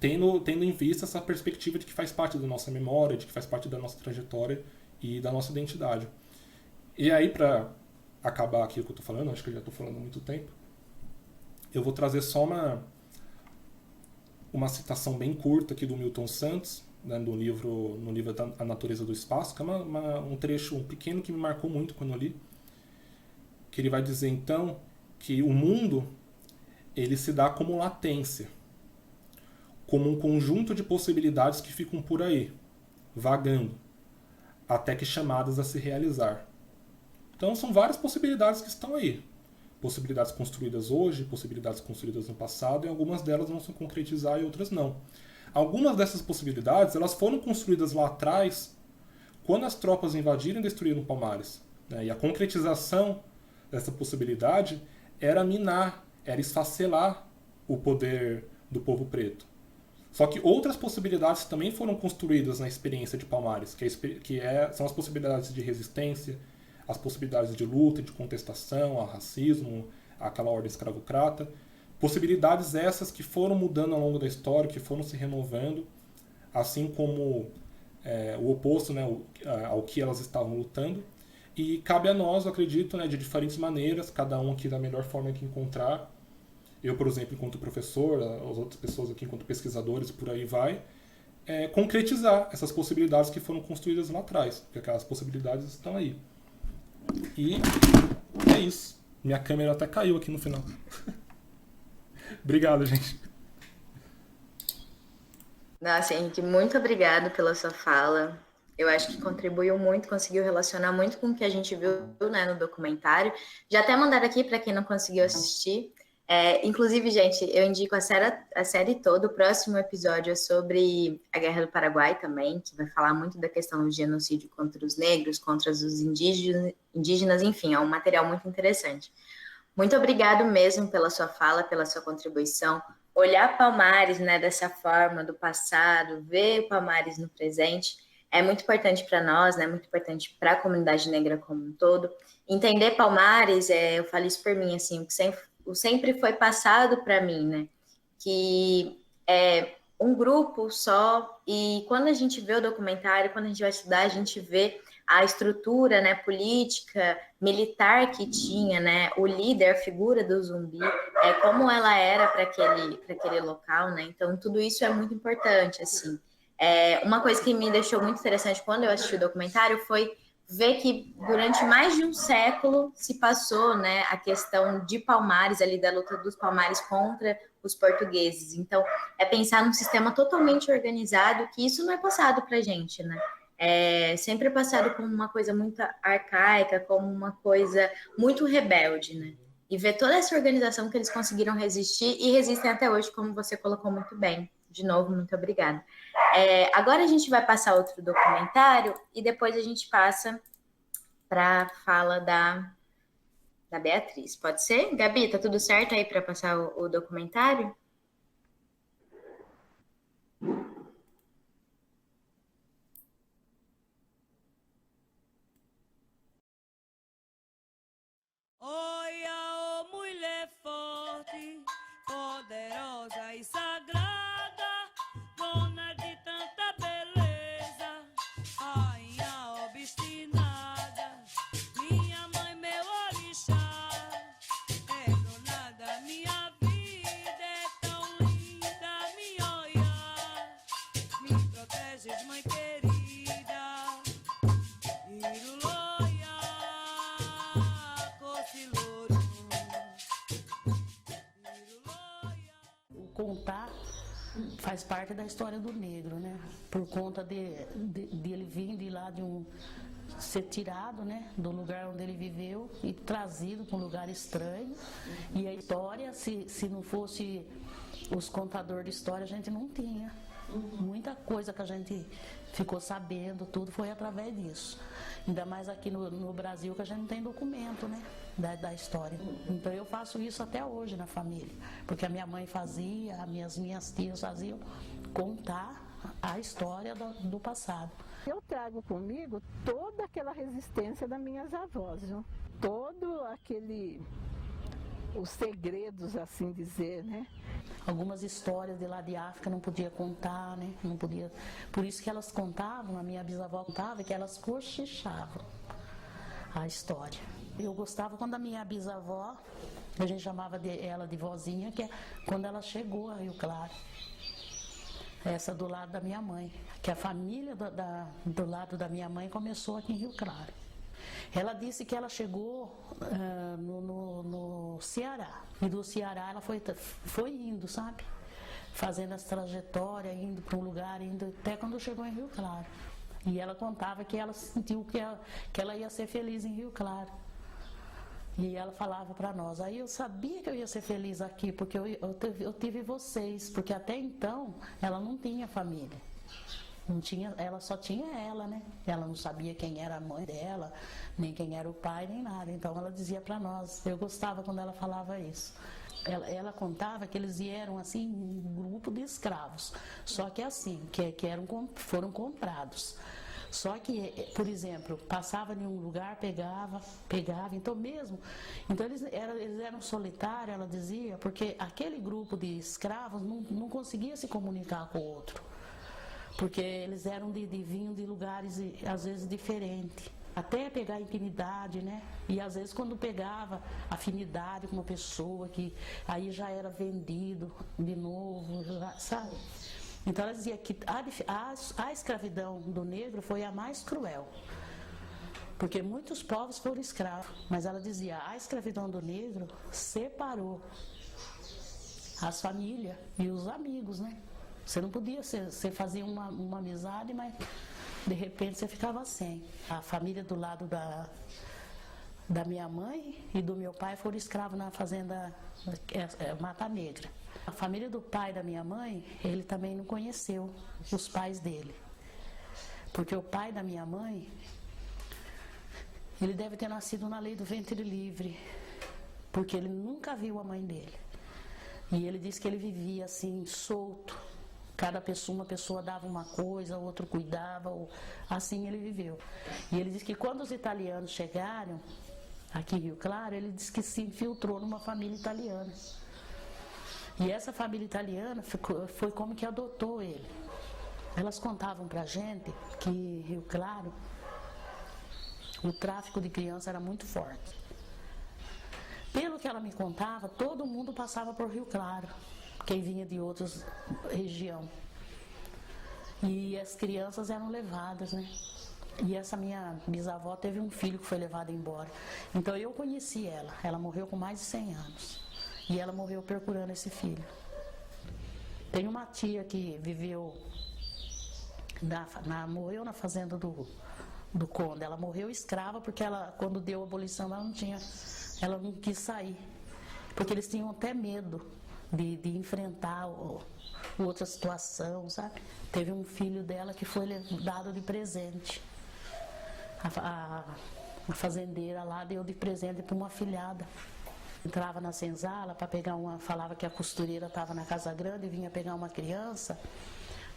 Tendo em vista essa perspectiva de que faz parte da nossa memória, de que faz parte da nossa trajetória e da nossa identidade. E aí, para acabar aqui o que eu estou falando, acho que eu já estou falando há muito tempo, eu vou trazer só uma citação bem curta aqui do Milton Santos, né, no livro A Natureza do Espaço, que é um trecho pequeno que me marcou muito quando eu li, que ele vai dizer, então, que o mundo ele se dá como latência, como um conjunto de possibilidades que ficam por aí, vagando, até que chamadas a se realizar. Então são várias possibilidades que estão aí. Possibilidades construídas hoje, possibilidades construídas no passado, e algumas delas vão se concretizar e outras não. Algumas dessas possibilidades elas foram construídas lá atrás, quando as tropas invadiram e destruíram Palmares. Né? E a concretização dessa possibilidade era minar, era esfacelar o poder do povo preto. Só que outras possibilidades também foram construídas na experiência de Palmares, são as possibilidades de resistência, as possibilidades de luta, de contestação ao racismo, àquela ordem escravocrata. Possibilidades essas que foram mudando ao longo da história, que foram se renovando, assim como o oposto, né, ao que elas estavam lutando. E cabe a nós, eu acredito, né, de diferentes maneiras, cada um aqui da melhor forma que encontrar. Eu, por exemplo, enquanto professor, as outras pessoas aqui enquanto pesquisadores, por aí vai, concretizar essas possibilidades que foram construídas lá atrás, porque aquelas possibilidades estão aí. E é isso. Minha câmera até caiu aqui no final. Obrigado, gente. Nossa, Henrique, muito obrigado pela sua fala. Eu acho que contribuiu muito, conseguiu relacionar muito com o que a gente viu, né, no documentário. Já até mandaram aqui para quem não conseguiu assistir. Inclusive, gente, eu indico a série toda. O próximo episódio é sobre a Guerra do Paraguai também, que vai falar muito da questão do genocídio contra os negros, contra os indígenas, enfim, é um material muito interessante. Muito obrigado mesmo pela sua fala, pela sua contribuição. Olhar Palmares, né, dessa forma, do passado, ver Palmares no presente, é muito importante para nós, né, muito importante para a comunidade negra como um todo. Entender Palmares, eu falo isso por mim, assim, o sempre foi passado para mim, né, que é um grupo só, e quando a gente vê o documentário, quando a gente vai estudar, a gente vê a estrutura, né, política, militar que tinha, né, o líder, a figura do zumbi, como ela era para aquele local, né, então tudo isso é muito importante, assim. Uma coisa que me deixou muito interessante quando eu assisti o documentário foi ver que durante mais de um século se passou, né, a questão de Palmares, ali da luta dos Palmares contra os portugueses, então é pensar num sistema totalmente organizado, que isso não é passado para a gente, né, sempre passado como uma coisa muito arcaica, como uma coisa muito rebelde, né? E ver toda essa organização que eles conseguiram resistir e resistem até hoje, como você colocou muito bem. De novo, muito obrigada. Agora a gente vai passar outro documentário e depois a gente passa para a fala da Beatriz. Pode ser? Gabi, tá tudo certo aí para passar o documentário? Olha, oh, mulher forte, poderosa e sagrada, dona de tanta beleza, rainha obstinada, minha mãe, meu orixá, é dona da minha vida, é tão linda, minha olhar, me proteges, mãe querida, Iruloia, Cocilouro, Iruloia. O contar faz parte da história do negro, né? Por conta de ele vir de lá ser tirado, né, do lugar onde ele viveu e trazido para um lugar estranho. E a história, se não fosse os contadores de história, a gente não tinha. Muita coisa que a gente ficou sabendo, tudo foi através disso. Ainda mais aqui no Brasil, que a gente não tem documento, né, da história. Então eu faço isso até hoje na família, porque a minha mãe fazia, as minhas tias faziam, contar a história do passado. Eu trago comigo toda aquela resistência das minhas avós, viu? Os segredos, assim dizer, né? Algumas histórias de lá de África não podia contar, né? Não podia. Por isso que elas contavam, a minha bisavó contava, que elas cochichavam a história. Eu gostava quando a minha bisavó, a gente chamava ela de vozinha, que é quando ela chegou a Rio Claro. Essa do lado da minha mãe, que a família do lado da minha mãe começou aqui em Rio Claro. Ela disse que ela chegou no Ceará, e do Ceará ela foi indo, sabe? Fazendo essa trajetória, indo para um lugar, indo até quando chegou em Rio Claro. E ela contava que ela sentiu que ela ia ser feliz em Rio Claro. E ela falava para nós, aí eu sabia que eu ia ser feliz aqui, porque eu tive vocês, porque até então ela não tinha família. Não tinha, ela só tinha ela, né? Ela não sabia quem era a mãe dela, nem quem era o pai, nem nada. Então ela dizia para nós, eu gostava quando ela falava isso. Ela contava que eles vieram assim, um grupo de escravos, só que assim, foram comprados. Só que, por exemplo, passava em um lugar, pegava, então eles eram solitários, ela dizia, porque aquele grupo de escravos não conseguia se comunicar com o outro, porque eles eram vinham de lugares, às vezes, diferentes, até pegar intimidade, né? E às vezes quando pegava afinidade com uma pessoa, que aí já era vendido de novo, sabe? Então ela dizia que a escravidão do negro foi a mais cruel, porque muitos povos foram escravos, mas ela dizia, a escravidão do negro separou as famílias e os amigos, né? Você não podia, você fazia uma amizade, mas de repente você ficava sem. A família do lado da minha mãe e do meu pai foram escravos na fazenda Mata Negra. A família do pai da minha mãe, ele também não conheceu os pais dele. Porque o pai da minha mãe, ele deve ter nascido na lei do ventre livre, porque ele nunca viu a mãe dele. E ele disse que ele vivia assim, solto. Cada pessoa, uma pessoa dava uma coisa, o outro cuidava, assim ele viveu. E ele disse que quando os italianos chegaram aqui em Rio Claro, ele disse que se infiltrou numa família italiana. E essa família italiana foi como que adotou ele. Elas contavam pra gente que em Rio Claro o tráfico de crianças era muito forte. Pelo que ela me contava, todo mundo passava por Rio Claro, quem vinha de outras regiões. E as crianças eram levadas, né? E essa minha bisavó teve um filho que foi levado embora. Então eu conheci ela morreu com mais de 100 anos. E ela morreu procurando esse filho. Tem uma tia que viveu, morreu na fazenda do Conde. Ela morreu escrava porque ela, quando deu a abolição, ela não quis sair. Porque eles tinham até medo de enfrentar outra situação, sabe? Teve um filho dela que foi dado de presente. A fazendeira lá deu de presente para uma afilhada. Entrava na senzala para pegar falava que a costureira estava na casa grande e vinha pegar uma criança.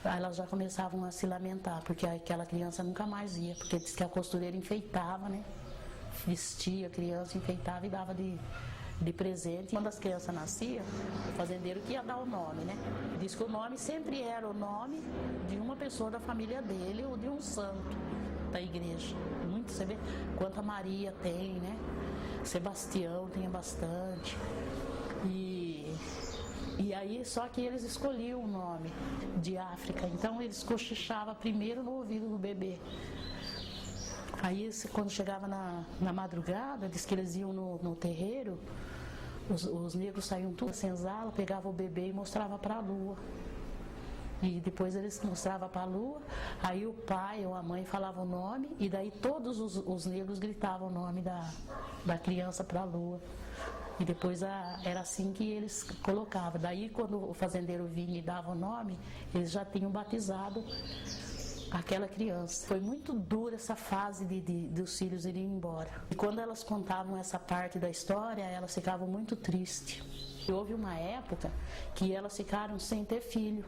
Aí elas já começavam a se lamentar, porque aquela criança nunca mais ia, porque diz que a costureira enfeitava, né? Vestia a criança, enfeitava e dava de presente. Quando as crianças nasciam, o fazendeiro que ia dar o nome, né? Diz que o nome sempre era o nome de uma pessoa da família dele ou de um santo da igreja. Muito, você vê quanta Maria tem, né? Sebastião tinha bastante. E aí, só que eles escolhiam o nome de África. Então eles cochichavam primeiro no ouvido do bebê. Aí, quando chegava na madrugada, diz que eles iam no terreiro, os negros saíam tudo da senzala, pegavam o bebê e mostravam para a lua. E depois eles mostravam para a lua, aí o pai ou a mãe falavam o nome, e daí todos os negros gritavam o nome da criança para a lua. E depois era assim que eles colocavam. Daí, quando o fazendeiro vinha e dava o nome, eles já tinham batizado aquela criança. Foi muito dura essa fase dos filhos irem embora. E quando elas contavam essa parte da história, elas ficavam muito tristes. E houve uma época que elas ficaram sem ter filho.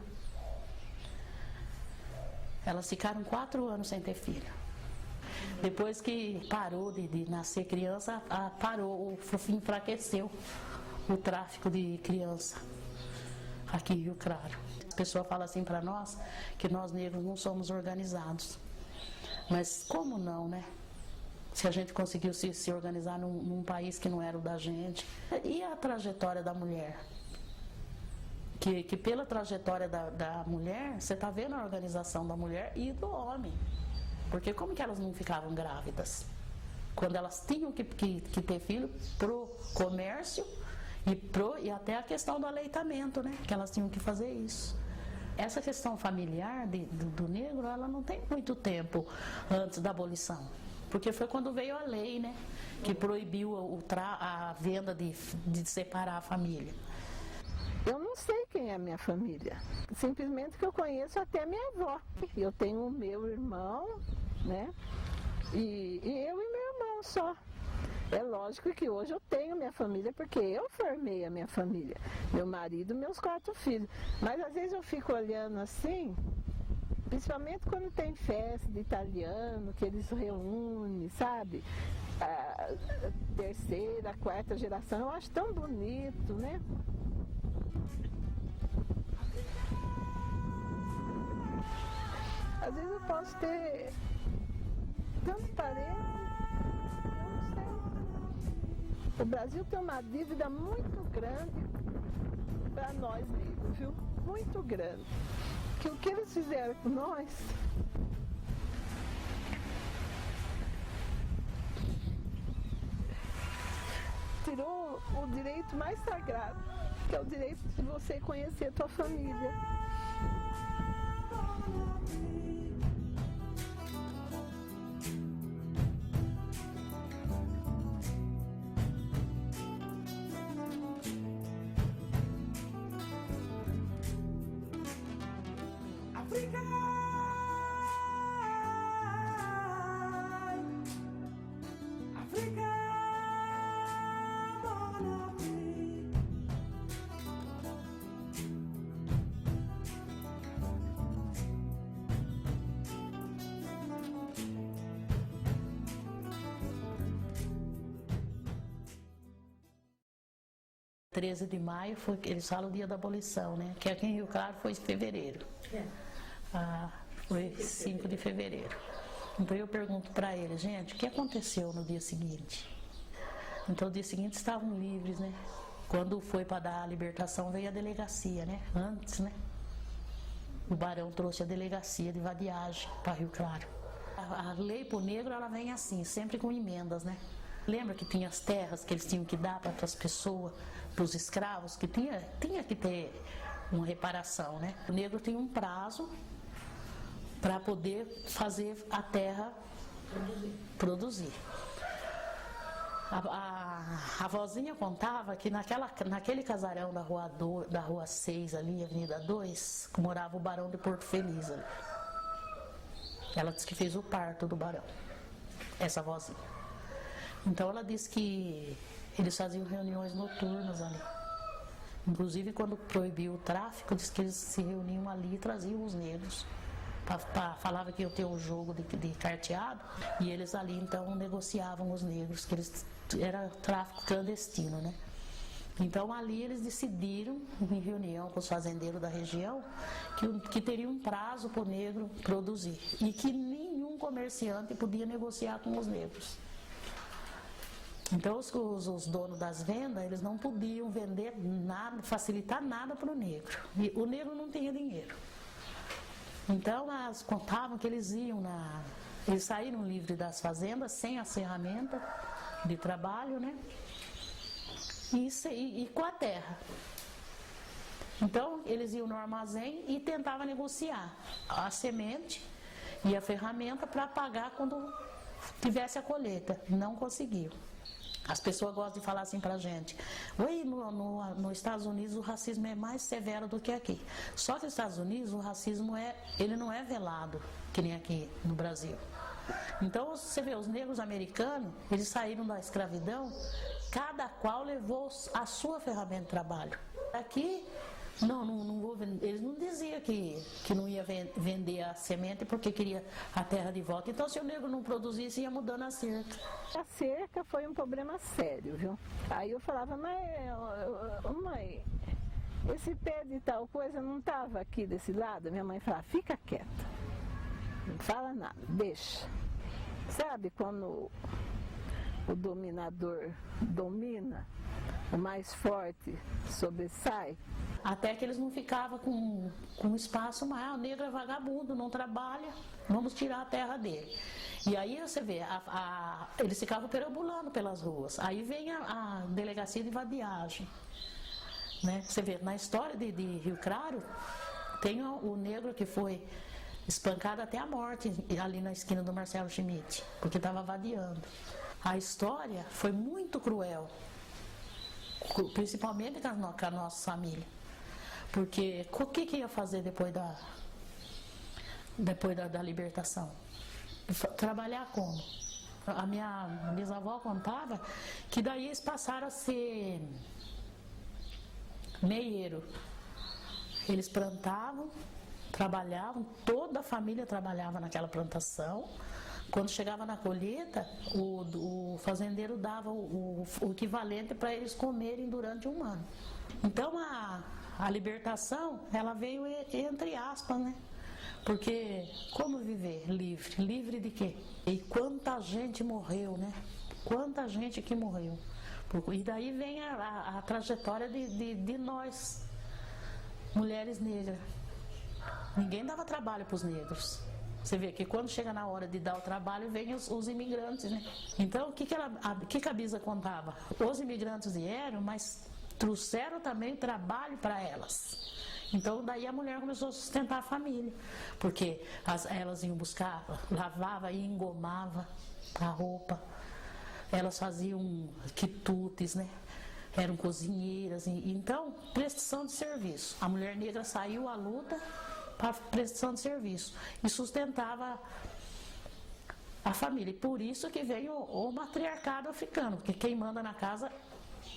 Elas ficaram 4 anos sem ter filho. Depois que parou de nascer criança, enfraqueceu o tráfico de criança aqui em Rio Claro. A pessoa fala assim para nós que nós negros não somos organizados. Mas como não, né? Se a gente conseguiu se organizar num país que não era o da gente. E a trajetória da mulher? Que pela trajetória da mulher, você está vendo a organização da mulher e do homem. Porque como que elas não ficavam grávidas? Quando elas tinham que ter filho pro comércio e até a questão do aleitamento, né? Que elas tinham que fazer isso. Essa questão familiar do negro, ela não tem muito tempo antes da abolição. Porque foi quando veio a lei, né? Que proibiu a venda de separar a família. Eu não sei quem é a minha família. Simplesmente que eu conheço até minha avó. Eu tenho o meu irmão, né? E eu e meu irmão só. É lógico que hoje eu tenho minha família, porque eu formei a minha família. Meu marido e meus 4 filhos. Mas às vezes eu fico olhando assim, principalmente quando tem festa de italiano, que eles reúnem, sabe? A 3ª, 4ª geração, eu acho tão bonito, né? Às vezes eu posso ter tanto parente, eu não sei. O Brasil tem uma dívida muito grande para nós negros, viu? Muito grande. Que o que eles fizeram com nós tirou o direito mais sagrado, que é o direito de você conhecer a tua família. Dia 13 de maio, eles falam o dia da abolição, né? Que aqui em Rio Claro foi em fevereiro. Foi 5 de fevereiro. Então eu pergunto para eles, gente, o que aconteceu no dia seguinte? Então no dia seguinte estavam livres, né? Quando foi para dar a libertação veio a delegacia, né? Antes, né? O barão trouxe a delegacia de vadiagem para Rio Claro. A lei pro negro, ela vem assim, sempre com emendas, né? Lembra que tinha as terras que eles tinham que dar para as pessoas, para os escravos, que tinha que ter uma reparação, né? O negro tem um prazo para poder fazer a terra produzir. A vozinha contava que naquele casarão da rua 6 ali, Avenida 2, morava o barão de Porto Feliz ali. Ela disse que fez o parto do barão, essa vozinha. Então ela disse que eles faziam reuniões noturnas ali. Inclusive quando proibiu o tráfico, disse que eles se reuniam ali e traziam os negros. Falava que ia ter um jogo de carteado e eles ali então negociavam os negros, que era tráfico clandestino, né? Então ali eles decidiram, em reunião com os fazendeiros da região, que teria um prazo para o negro produzir e que nenhum comerciante podia negociar com os negros. Então os donos das vendas, eles não podiam vender nada, facilitar nada para o negro. E o negro não tinha dinheiro. Então elas contavam que eles saíram livres das fazendas, sem as ferramentas de trabalho, né? E com a terra. Então eles iam no armazém e tentavam negociar a semente e a ferramenta para pagar quando tivesse a colheita. Não conseguiu. As pessoas gostam de falar assim pra gente: oi, nos Estados Unidos o racismo é mais severo do que aqui. Só que nos Estados Unidos o racismo ele não é velado, que nem aqui no Brasil. Então você vê, os negros americanos, eles saíram da escravidão, cada qual levou a sua ferramenta de trabalho. Aqui, não vou vender. Eles não diziam que não ia vender a semente porque queria a terra de volta. Então, se o negro não produzisse, ia mudando a cerca. A cerca foi um problema sério, viu? Aí eu falava, mãe, esse pé de tal coisa não estava aqui desse lado? Minha mãe falava, fica quieta, não fala nada, deixa. Sabe quando o dominador domina, o mais forte sobressai? Até que eles não ficavam com espaço mais. O negro é vagabundo, não trabalha, vamos tirar a terra dele. E aí você vê, eles ficavam perambulando pelas ruas. Aí vem a delegacia de vadiagem. Né? Você vê, na história de Rio Claro, tem o negro que foi espancado até a morte ali na esquina do Marcelo Schmidt, porque estava vadiando. A história foi muito cruel, principalmente com a nossa família. Porque o que ia fazer depois da libertação? Trabalhar como? A minha bisavó contava que daí eles passaram a ser meieiro. Eles plantavam, trabalhavam, toda a família trabalhava naquela plantação. Quando chegava na colheita, o fazendeiro dava o equivalente para eles comerem durante um ano. Então a libertação, ela veio entre aspas, né? Porque como viver livre? Livre de quê? E quanta gente morreu, né? Quanta gente que morreu. E daí vem a trajetória de nós, mulheres negras. Ninguém dava trabalho para os negros. Você vê que quando chega na hora de dar o trabalho, vem os imigrantes, né? Então, o que a Bisa contava? Os imigrantes vieram, mas trouxeram também trabalho para elas. Então, daí a mulher começou a sustentar a família, porque elas iam buscar, lavava e engomava a roupa, elas faziam quitutes, né? Eram cozinheiras, então, prestação de serviço. A mulher negra saiu à luta para prestação de serviço e sustentava a família. E por isso que veio o matriarcado africano, porque quem manda na casa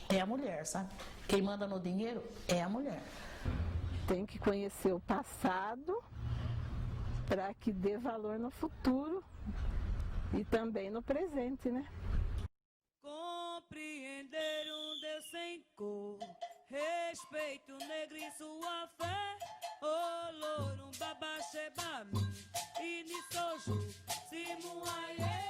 é a mulher, sabe? Quem manda no dinheiro é a mulher. Tem que conhecer o passado para que dê valor no futuro e também no presente, né? Compreender um Deus sem cor, respeito o negro e sua fé. Olorum babaxebami, inisoju, simuaie.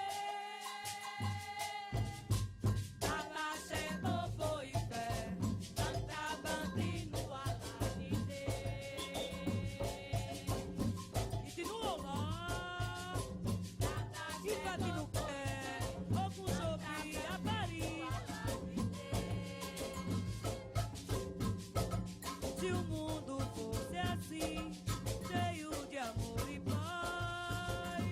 Se o mundo fosse assim, cheio de amor e paz,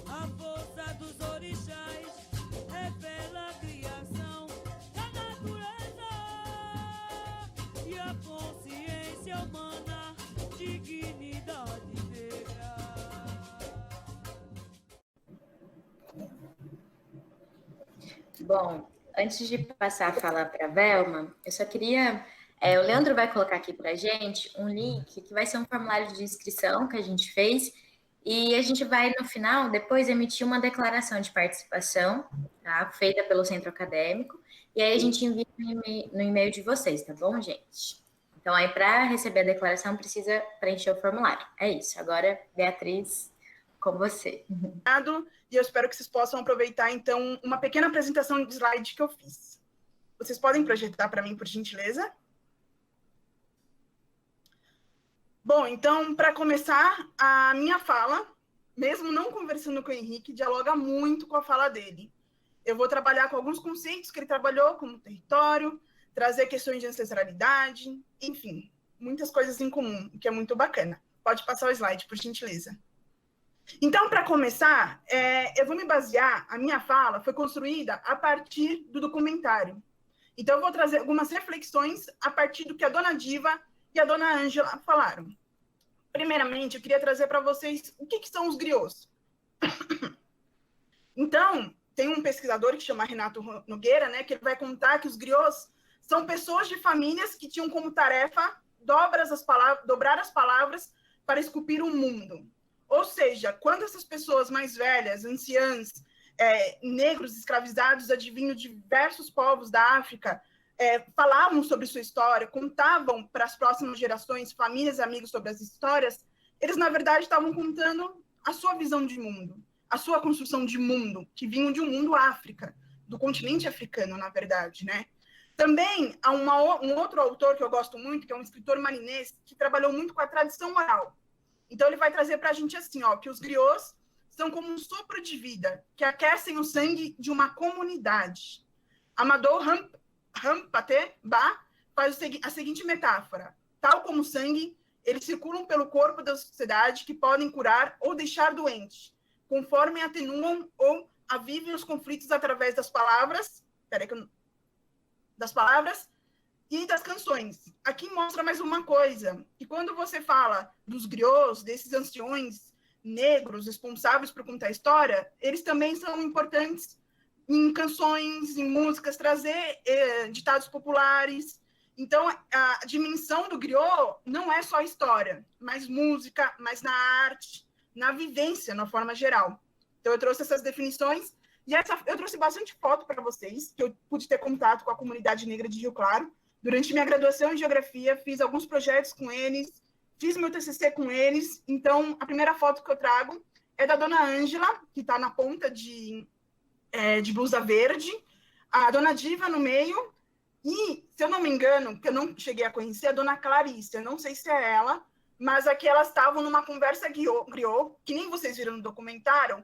a força dos orixás revela a criação da natureza e a consciência humana, dignidade negra. Bom, antes de passar a falar para a Velma, eu só queria... o Leandro vai colocar aqui para a gente um link que vai ser um formulário de inscrição que a gente fez e a gente vai, no final, depois emitir uma declaração de participação, tá? Feita pelo centro acadêmico, e aí a gente envia no e-mail de vocês, tá bom, gente? Então, aí, para receber a declaração, precisa preencher o formulário. É isso. Agora, Beatriz, com você. E eu espero que vocês possam aproveitar, então, uma pequena apresentação de slide que eu fiz. Vocês podem projetar para mim, por gentileza? Bom, então, para começar, a minha fala, mesmo não conversando com o Henrique, dialoga muito com a fala dele. Eu vou trabalhar com alguns conceitos que ele trabalhou, como território, trazer questões de ancestralidade, enfim, muitas coisas em comum, o que é muito bacana. Pode passar o slide, por gentileza. Então, para começar, eu vou me basear, a minha fala foi construída a partir do documentário. Então, eu vou trazer algumas reflexões a partir do que a dona Diva e a dona Ângela falaram. Primeiramente, eu queria trazer para vocês o que são os griots. Então, tem um pesquisador que chama Renato Nogueira, né, que ele vai contar que os griots são pessoas de famílias que tinham como tarefa dobrar as palavras para esculpir o mundo. Ou seja, quando essas pessoas mais velhas, anciãs, negros escravizados, advindos de diversos povos da África, falavam sobre sua história, contavam para as próximas gerações, famílias e amigos sobre as histórias, eles, na verdade, estavam contando a sua visão de mundo, a sua construção de mundo, que vinham de um mundo África, do continente africano, na verdade, né? Também há um outro autor que eu gosto muito, que é um escritor marinês, que trabalhou muito com a tradição oral. Então, ele vai trazer para a gente assim, ó, que os griots são como um sopro de vida, que aquecem o sangue de uma comunidade. Amadou Hampate Ba faz a seguinte metáfora. Tal como o sangue, eles circulam pelo corpo da sociedade que podem curar ou deixar doente, conforme atenuam ou avivem os conflitos através das palavras, das palavras e das canções. Aqui mostra mais uma coisa, que quando você fala dos griots, desses anciões negros responsáveis por contar a história, eles também são importantes em canções, em músicas, trazer ditados populares. Então, a dimensão do griot não é só história, mas música, mas na arte, na vivência, na forma geral. Então, eu trouxe essas definições, e eu trouxe bastante foto para vocês, que eu pude ter contato com a comunidade negra de Rio Claro. Durante minha graduação em Geografia, fiz alguns projetos com eles, fiz meu TCC com eles. Então, a primeira foto que eu trago é da dona Ângela, que está na ponta de blusa verde, a dona Diva no meio, e, se eu não me engano, que eu não cheguei a conhecer, a dona Clarice, eu não sei se é ela, mas aqui elas estavam numa conversa griot, que nem vocês viram no documentário,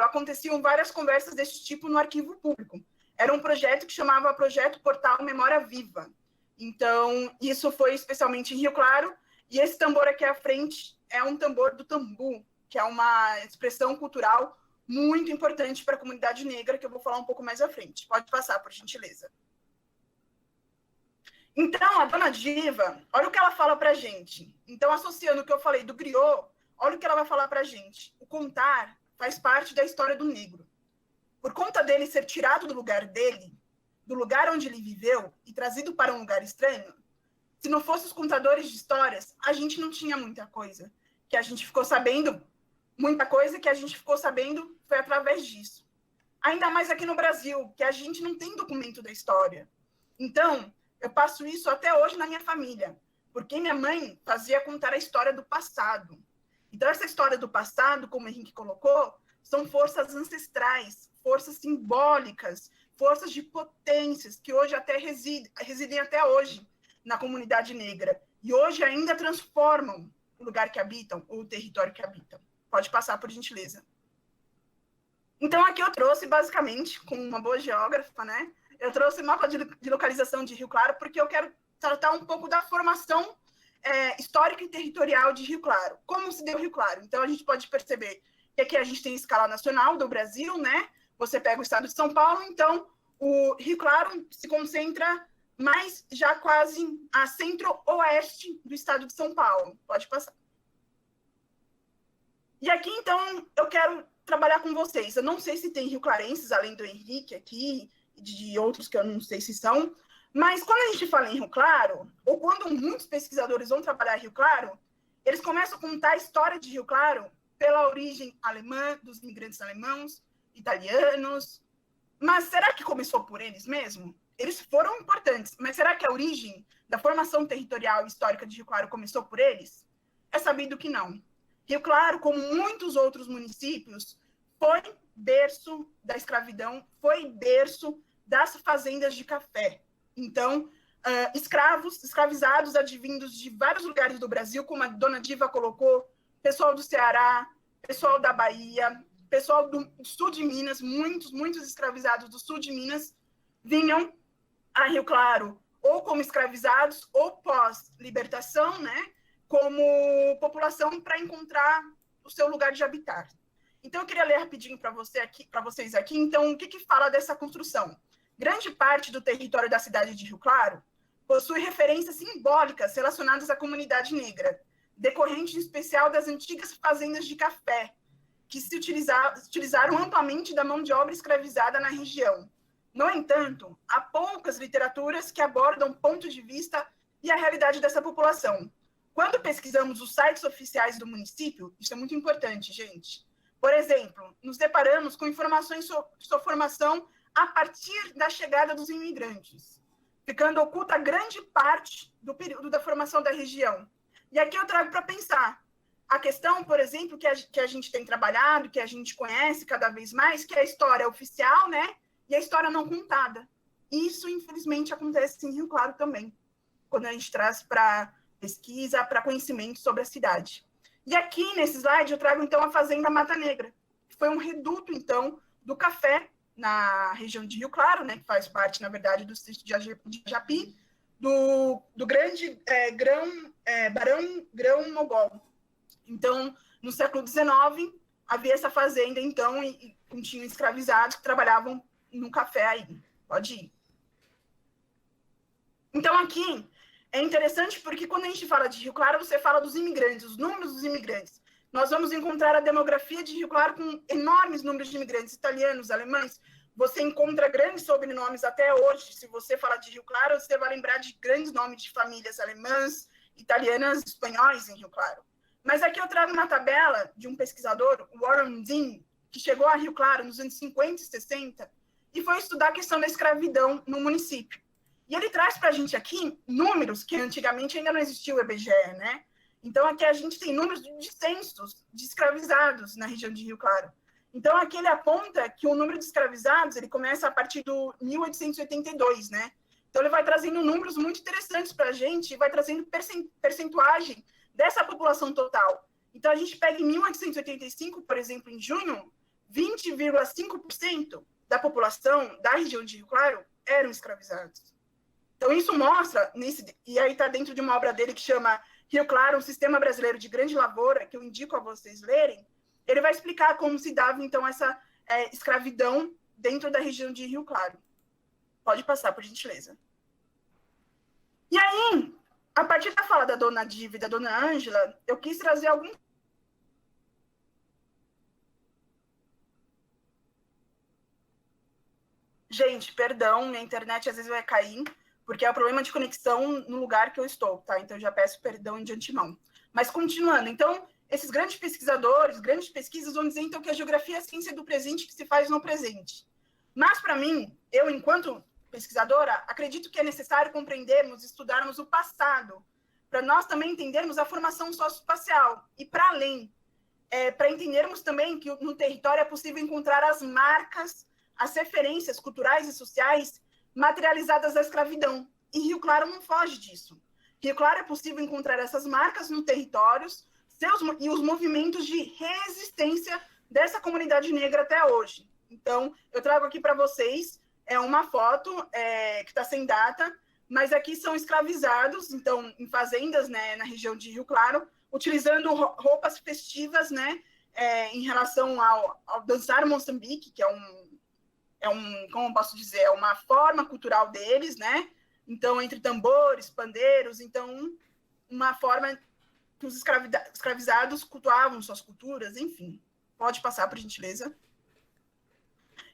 aconteciam várias conversas desse tipo no arquivo público. Era um projeto que chamava Projeto Portal Memória Viva. Então, isso foi especialmente em Rio Claro, e esse tambor aqui à frente é um tambor do tambu, que é uma expressão cultural muito importante para a comunidade negra, que eu vou falar um pouco mais à frente. Pode passar, por gentileza. Então, a dona Diva, olha o que ela fala para a gente. Então, associando o que eu falei do griot, olha o que ela vai falar para a gente. O contar faz parte da história do negro. Por conta dele ser tirado do lugar dele, do lugar onde ele viveu, e trazido para um lugar estranho, se não fossem os contadores de histórias, a gente não tinha muita coisa. Que a gente ficou sabendo, muita coisa que a gente ficou sabendo foi através disso. Ainda mais aqui no Brasil, que a gente não tem documento da história. Então, eu passo isso até hoje na minha família, porque minha mãe fazia contar a história do passado. Então, essa história do passado, como o Henrique colocou, são forças ancestrais, forças simbólicas, forças de potências, que hoje até residem até hoje na comunidade negra. E hoje ainda transformam o lugar que habitam, ou o território que habitam. Pode passar, por gentileza. Então, aqui eu trouxe, basicamente, com uma boa geógrafa, né? Eu trouxe o mapa de localização de Rio Claro, porque eu quero tratar um pouco da formação histórica e territorial de Rio Claro. Como se deu Rio Claro? Então, a gente pode perceber que aqui a gente tem escala nacional do Brasil, né? Você pega o estado de São Paulo, então o Rio Claro se concentra mais já quase a centro-oeste do estado de São Paulo. Pode passar. E aqui, então, eu quero trabalhar com vocês. Eu não sei se tem rio-clarenses, além do Henrique aqui, e de outros que eu não sei se são, mas quando a gente fala em Rio Claro, ou quando muitos pesquisadores vão trabalhar em Rio Claro, eles começam a contar a história de Rio Claro pela origem alemã, dos imigrantes alemãos, italianos. Mas será que começou por eles mesmo? Eles foram importantes, mas será que a origem da formação territorial e histórica de Rio Claro começou por eles? É sabido que não. Rio Claro, como muitos outros municípios, foi berço da escravidão, foi berço das fazendas de café. Então, escravizados advindos de vários lugares do Brasil, como a dona Diva colocou, pessoal do Ceará, pessoal da Bahia, pessoal do sul de Minas, muitos escravizados do sul de Minas vinham a Rio Claro ou como escravizados ou pós-libertação, né, como população para encontrar o seu lugar de habitar. Então, eu queria ler rapidinho para vocês aqui. Então, o que fala dessa construção? Grande parte do território da cidade de Rio Claro possui referências simbólicas relacionadas à comunidade negra, decorrente em especial das antigas fazendas de café, que se utilizaram amplamente da mão de obra escravizada na região. No entanto, há poucas literaturas que abordam o ponto de vista e a realidade dessa população. Quando pesquisamos os sites oficiais do município, isso é muito importante, gente. Por exemplo, nos deparamos com informações sobre sua formação a partir da chegada dos imigrantes, ficando oculta grande parte do período da formação da região. E aqui eu trago para pensar a questão, por exemplo, que a gente tem trabalhado, que a gente conhece cada vez mais, que é a história oficial, né? E a história não contada. Isso, infelizmente, acontece em Rio Claro também, quando a gente traz para pesquisa, para conhecimento sobre a cidade. E aqui, nesse slide, eu trago, então, a Fazenda Mata Negra, que foi um reduto, então, do café na região de Rio Claro, né, que faz parte, na verdade, do distrito de Japi, do grande Barão Grão-Mogol. Então, no século XIX, havia essa fazenda, então, e tinham escravizados que trabalhavam no café aí. Pode ir. Então, aqui, é interessante porque quando a gente fala de Rio Claro, você fala dos imigrantes, os números dos imigrantes. Nós vamos encontrar a demografia de Rio Claro com enormes números de imigrantes italianos, alemães. Você encontra grandes sobrenomes até hoje. Se você falar de Rio Claro, você vai lembrar de grandes nomes de famílias alemãs, italianas, espanhóis em Rio Claro. Mas aqui eu trago uma tabela de um pesquisador, Warren Dean, que chegou a Rio Claro nos anos 50 e 60 e foi estudar a questão da escravidão no município. E ele traz para a gente aqui números que antigamente ainda não existia o IBGE, né? Então, aqui a gente tem números de censos de escravizados na região de Rio Claro. Então, aqui ele aponta que o número de escravizados ele começa a partir do 1882, né? Então, ele vai trazendo números muito interessantes para a gente e vai trazendo percentuagem dessa população total. Então, a gente pega em 1885, por exemplo, em junho, 20,5% da população da região de Rio Claro eram escravizados. Então, isso mostra, e aí está dentro de uma obra dele que chama Rio Claro, um sistema brasileiro de grande lavoura, que eu indico a vocês lerem. Ele vai explicar como se dava, então, essa escravidão dentro da região de Rio Claro. Pode passar, por gentileza. E aí, a partir da fala da dona Diva e da dona Ângela, eu quis trazer algum... Gente, perdão, minha internet às vezes vai cair, porque é o problema de conexão no lugar que eu estou, tá? Então, eu já peço perdão de antemão. Mas, continuando, então, esses grandes pesquisadores, grandes pesquisas vão dizer, então, que a geografia é a ciência do presente que se faz no presente. Mas, para mim, eu, enquanto pesquisadora, acredito que é necessário compreendermos e estudarmos o passado, para nós também entendermos a formação socioespacial, e para além, para entendermos também que no território é possível encontrar as marcas, as referências culturais e sociais materializadas da escravidão. E Rio Claro não foge disso. Rio Claro é possível encontrar essas marcas no territórios e os movimentos de resistência dessa comunidade negra até hoje. Então, eu trago aqui para vocês uma foto que está sem data, mas aqui são escravizados, então, em fazendas, né, na região de Rio Claro, utilizando roupas festivas, né, em relação ao dançar Moçambique, que como eu posso dizer, é uma forma cultural deles, né? Então, entre tambores, pandeiros, então, uma forma que os escravizados cultuavam suas culturas, enfim. Pode passar, por gentileza.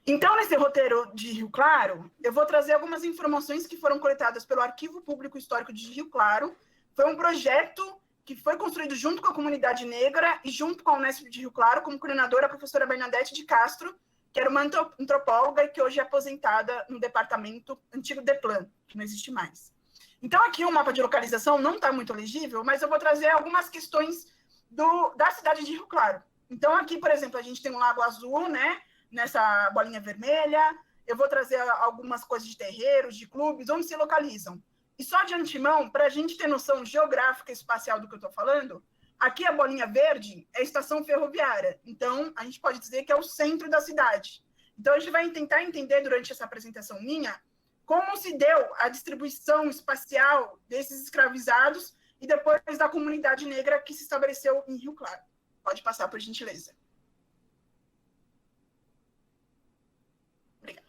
Então, nesse roteiro de Rio Claro, eu vou trazer algumas informações que foram coletadas pelo Arquivo Público Histórico de Rio Claro. Foi um projeto que foi construído junto com a comunidade negra e junto com a Unesp de Rio Claro, como coordenadora a professora Bernadette de Castro, que era uma antropóloga e que hoje é aposentada no departamento antigo DEPLAN, que não existe mais. Então, aqui o mapa de localização não está muito legível, mas eu vou trazer algumas questões da cidade de Rio Claro. Então, aqui, por exemplo, a gente tem um Lago Azul, né, nessa bolinha vermelha. Eu vou trazer algumas coisas de terreiros, de clubes, onde se localizam. E só de antemão, para a gente ter noção geográfica e espacial do que eu estou falando, aqui a bolinha verde é a estação ferroviária. Então, a gente pode dizer que é o centro da cidade. Então, a gente vai tentar entender durante essa apresentação minha como se deu a distribuição espacial desses escravizados e depois da comunidade negra que se estabeleceu em Rio Claro. Pode passar, por gentileza. Obrigada.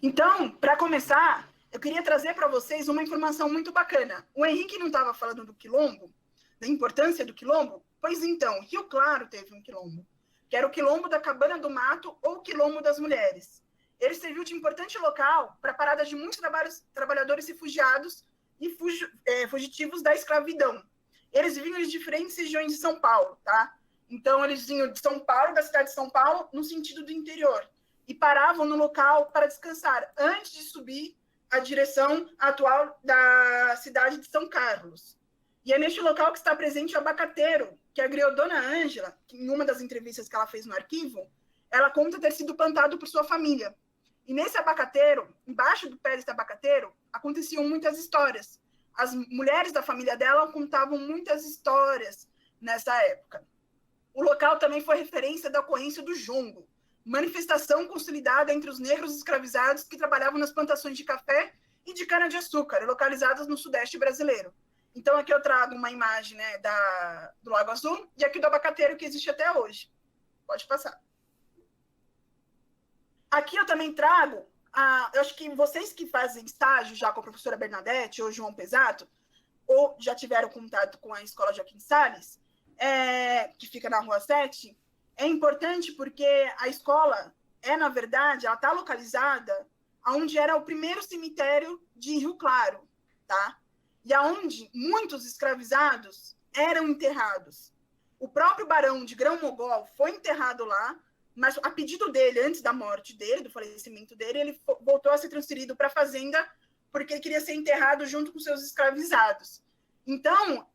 Então, para começar, eu queria trazer para vocês uma informação muito bacana. O Henrique não estava falando do quilombo, da importância do quilombo? Pois então, Rio Claro teve um quilombo, que era o quilombo da Cabana do Mato ou quilombo das Mulheres. Ele serviu de importante local para a parada de muitos trabalhadores refugiados e fugitivos da escravidão. Eles vinham de diferentes regiões de São Paulo, tá? Então, eles vinham de São Paulo, da cidade de São Paulo, no sentido do interior, e paravam no local para descansar, antes de subir a direção atual da cidade de São Carlos. E é neste local que está presente o abacateiro, que a griodona Ângela, que em uma das entrevistas que ela fez no arquivo, ela conta ter sido plantado por sua família. E nesse abacateiro, embaixo do pé desse abacateiro, aconteciam muitas histórias. As mulheres da família dela contavam muitas histórias nessa época. O local também foi referência da ocorrência do jongo, manifestação consolidada entre os negros escravizados que trabalhavam nas plantações de café e de cana-de-açúcar, localizadas no sudeste brasileiro. Então, aqui eu trago uma imagem, né, do Lago Azul e aqui do abacateiro que existe até hoje. Pode passar. Aqui eu também trago, eu acho que vocês que fazem estágio já com a professora Bernadette ou João Pesato, ou já tiveram contato com a Escola Joaquim Salles, que fica na Rua 7, é importante porque a escola na verdade, ela está localizada onde era o primeiro cemitério de Rio Claro, tá? E aonde muitos escravizados eram enterrados. O próprio barão de Grão-Mogol foi enterrado lá, mas a pedido dele, antes da morte dele, do falecimento dele, ele voltou a ser transferido para a fazenda porque ele queria ser enterrado junto com seus escravizados. Então,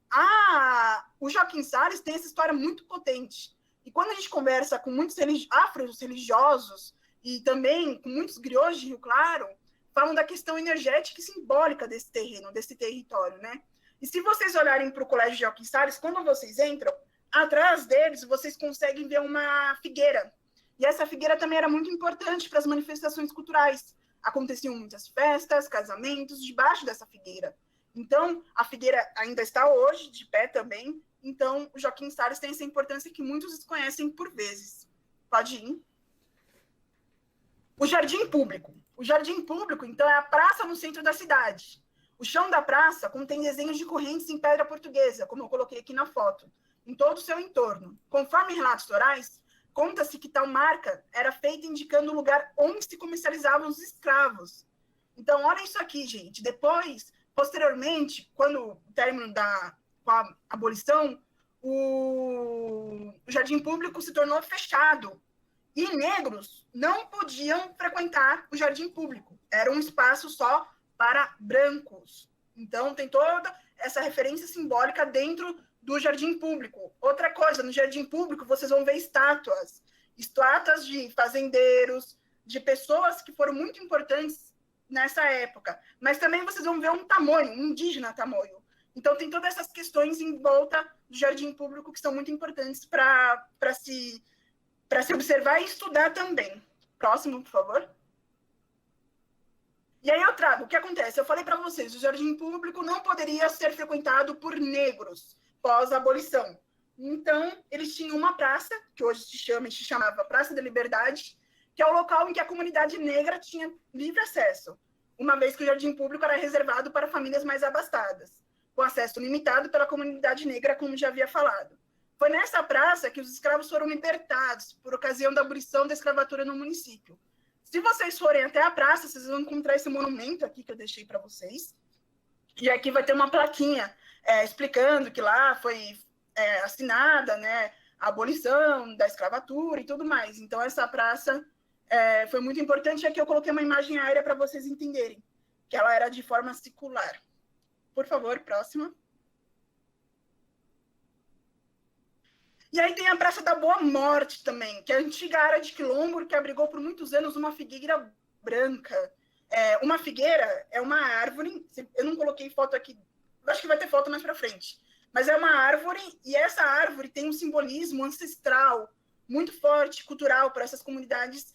o Joaquim Salles tem essa história muito potente. E quando a gente conversa com muitos afro-religiosos e também com muitos griots de Rio Claro, falam da questão energética e simbólica desse terreno, desse território, né? E se vocês olharem para o Colégio Joaquim Salles, quando vocês entram, atrás deles vocês conseguem ver uma figueira. E essa figueira também era muito importante para as manifestações culturais, aconteciam muitas festas, casamentos, debaixo dessa figueira. Então, a figueira ainda está hoje de pé também. Então, o Joaquim Salles tem essa importância que muitos desconhecem por vezes. Pode ir. O jardim público. O jardim público, então, é a praça no centro da cidade. O chão da praça contém desenhos de correntes em pedra portuguesa, como eu coloquei aqui na foto, em todo o seu entorno. Conforme relatos orais, conta-se que tal marca era feita indicando o lugar onde se comercializavam os escravos. Então, olha isso aqui, gente. Depois, posteriormente, quando o término com a abolição, o jardim público se tornou fechado. E negros não podiam frequentar o jardim público. Era um espaço só para brancos. Então, tem toda essa referência simbólica dentro do jardim público. Outra coisa, no jardim público, vocês vão ver estátuas. Estátuas de fazendeiros, de pessoas que foram muito importantes nessa época. Mas também vocês vão ver um tamoio, um indígena tamoio. Então, tem todas essas questões em volta do jardim público que são muito importantes para se observar e estudar também. Próximo, por favor. E aí eu trago, o que acontece? Eu falei para vocês, o jardim público não poderia ser frequentado por negros pós-abolição. Então, eles tinham uma praça, que hoje se chamava Praça da Liberdade, que é o local em que a comunidade negra tinha livre acesso, uma vez que o jardim público era reservado para famílias mais abastadas, com acesso limitado pela comunidade negra, como já havia falado. Foi nessa praça que os escravos foram libertados, por ocasião da abolição da escravatura no município. Se vocês forem até a praça, vocês vão encontrar esse monumento aqui que eu deixei para vocês. E aqui vai ter uma plaquinha explicando que lá foi assinada, né, a abolição da escravatura e tudo mais. Então, essa praça foi muito importante. Aqui eu coloquei uma imagem aérea para vocês entenderem que ela era de forma circular. Por favor, próxima. E aí tem a Praça da Boa Morte também, que é a antiga área de quilombo que abrigou por muitos anos uma figueira branca. Uma figueira é uma árvore, eu não coloquei foto aqui, acho que vai ter foto mais para frente, mas é uma árvore, e essa árvore tem um simbolismo ancestral muito forte, cultural, para essas comunidades